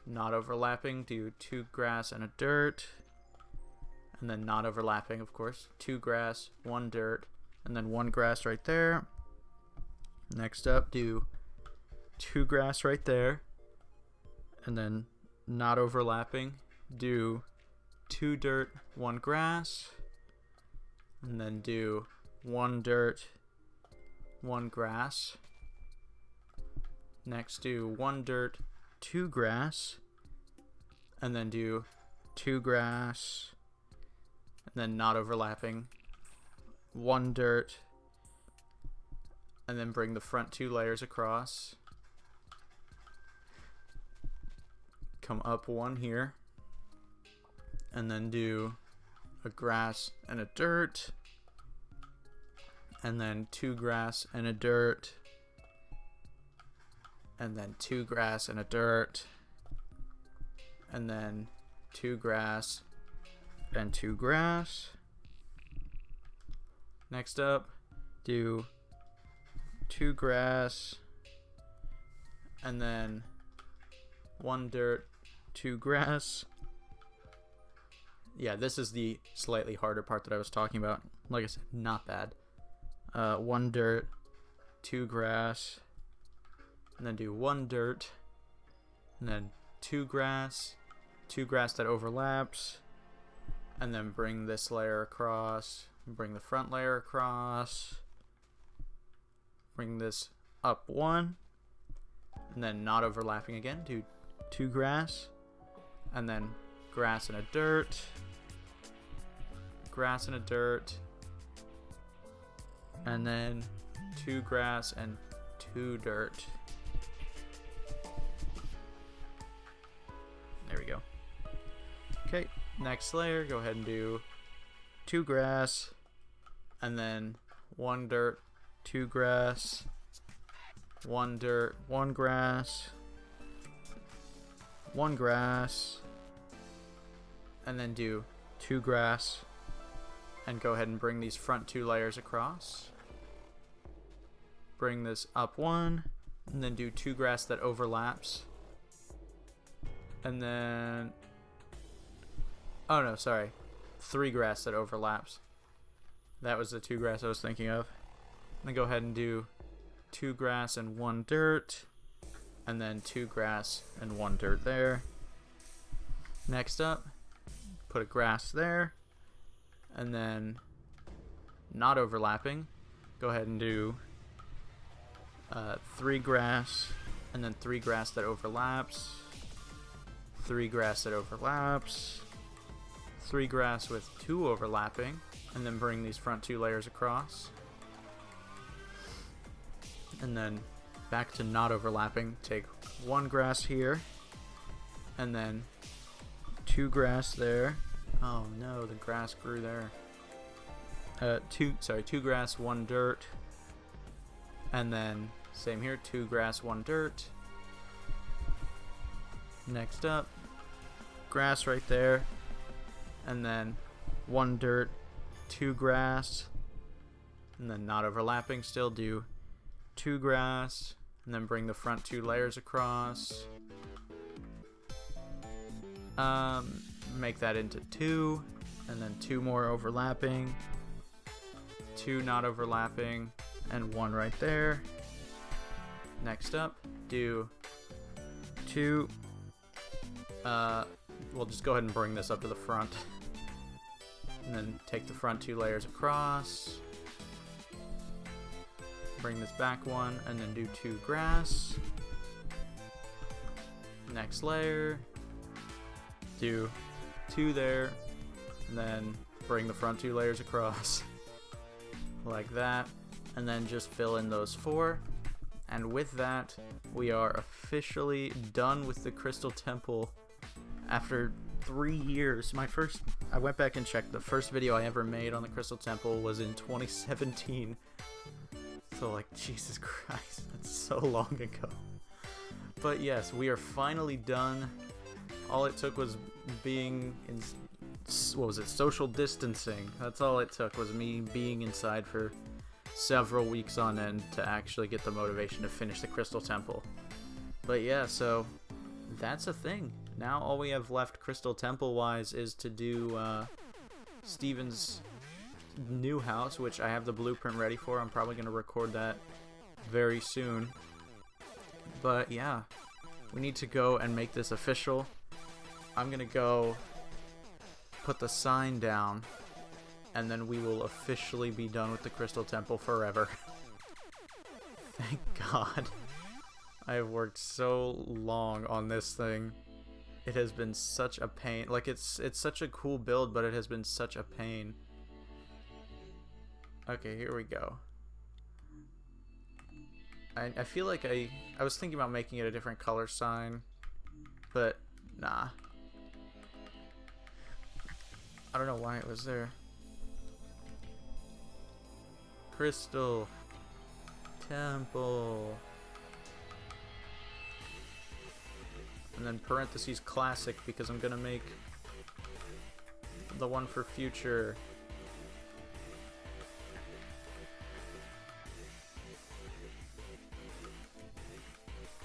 Not overlapping, do 2 grass and a dirt. And then not overlapping, of course, 2 grass, 1 dirt, and then 1 grass right there. Next up, do 2 grass right there. And then not overlapping, do 2 dirt, 1 grass. And then do 1 dirt, 1 grass. Next, do 1 dirt, 2 grass. And then do 2 grass. And then not overlapping, 1 dirt. And then bring the front 2 layers across. Come up 1 here. and then do a grass and a dirt, and then 2 grass and a dirt, and then 2 grass and a dirt, and then 2 grass and 2 grass. Next up, do 2 grass, and then 1 dirt, 2 grass. Yeah, this is the slightly harder part that I was talking about. Like I said, not bad. 1 dirt, 2 grass, and then do 1 dirt, and then 2 grass that overlaps, and then bring this layer across, bring the front layer across, bring this up 1, and then not overlapping again, do 2 grass, and then grass and a dirt, grass and a dirt, and then 2 grass and 2 dirt. There we go. Okay, next layer, go ahead and do 2 grass, and then 1 dirt, 2 grass, 1 dirt, 1 grass, 1 grass, and then do 2 grass, and go ahead and bring these front 2 layers across. Bring this up 1, and then do 2 grass that overlaps, and then, oh no, sorry, 3 grass that overlaps. That was the 2 grass I was thinking of. And then go ahead and do 2 grass and 1 dirt, and then 2 grass and 1 dirt there. Next up, put a grass there, and then not overlapping, go ahead and do 3 grass, and then 3 grass that overlaps, 3 grass that overlaps, 3 grass with 2 overlapping, and then bring these front 2 layers across. And then back to not overlapping, take 1 grass here, and then 2 grass there. Oh no, the grass grew there. 2 grass, 1 dirt, and then same here, 2 grass, 1 dirt. Next up, grass right there, and then 1 dirt, 2 grass, and then not overlapping, still do 2 grass, and then bring the front 2 layers across. Make that into 2, and then 2 more overlapping, 2 not overlapping, and 1 right there. Next up, do 2. We'll just go ahead and bring this up to the front, and then take the front 2 layers across. Bring this back 1, and then do 2 grass. Next layer, do 2 there, and then bring the front 2 layers across like that, and then just fill in those 4. And with that, we are officially done with the Crystal Temple after 3 years. I went back and checked, the first video I ever made on the Crystal Temple was in 2017. So like, Jesus Christ, that's so long ago. But yes, we are finally done. All it took was being in, what was it, social distancing. That's all it took, was me being inside for several weeks on end to actually get the motivation to finish the Crystal Temple. But yeah, so that's a thing. Now all we have left Crystal Temple wise is to do Steven's new house, which I have the blueprint ready for. I'm probably going to record that very soon. But yeah, we need to go and make this official. I'm going to go put the sign down, and then we will officially be done with the Crystal Temple forever. Thank God. I have worked so long on this thing. It has been such a pain. Like, it's such a cool build, but it has been such a pain. Okay, here we go. I feel like I was thinking about making it a different color sign, but nah. I don't know why it was there. Crystal Temple. And then parentheses classic because I'm gonna make the one for future.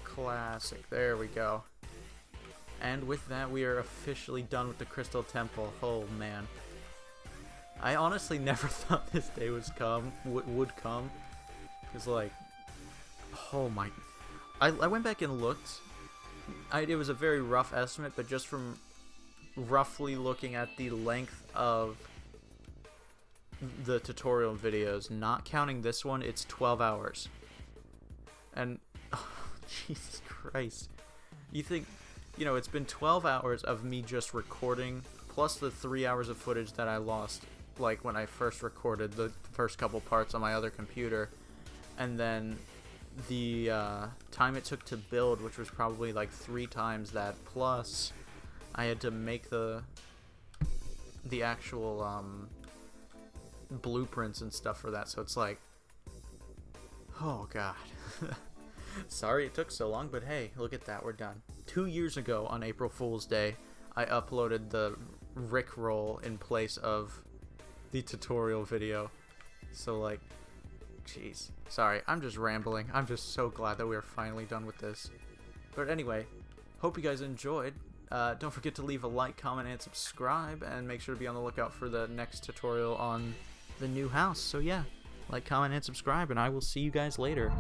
Classic. There we go. And with that, we are officially done with the Crystal Temple. Oh man. I honestly never thought this day would come. Because, like, oh my. I went back and looked. It was a very rough estimate, but just from roughly looking at the length of the tutorial videos, not counting this one, it's 12 hours. And, oh, Jesus Christ. You think, you know, it's been 12 hours of me just recording, plus the 3 hours of footage that I lost, like when I first recorded the first couple parts on my other computer, and then the time it took to build, which was probably like 3 times that, plus I had to make the actual blueprints and stuff for that, so it's like, oh god. Sorry it took so long, but hey, look at that, we're done. 2 years ago on April Fool's Day, I uploaded the Rickroll in place of the tutorial video. So, like, jeez. Sorry, I'm just rambling. I'm just so glad that we are finally done with this. But anyway, hope you guys enjoyed. Don't forget to leave a like, comment, and subscribe, and make sure to be on the lookout for the next tutorial on the new house. So yeah, like, comment, and subscribe, and I will see you guys later.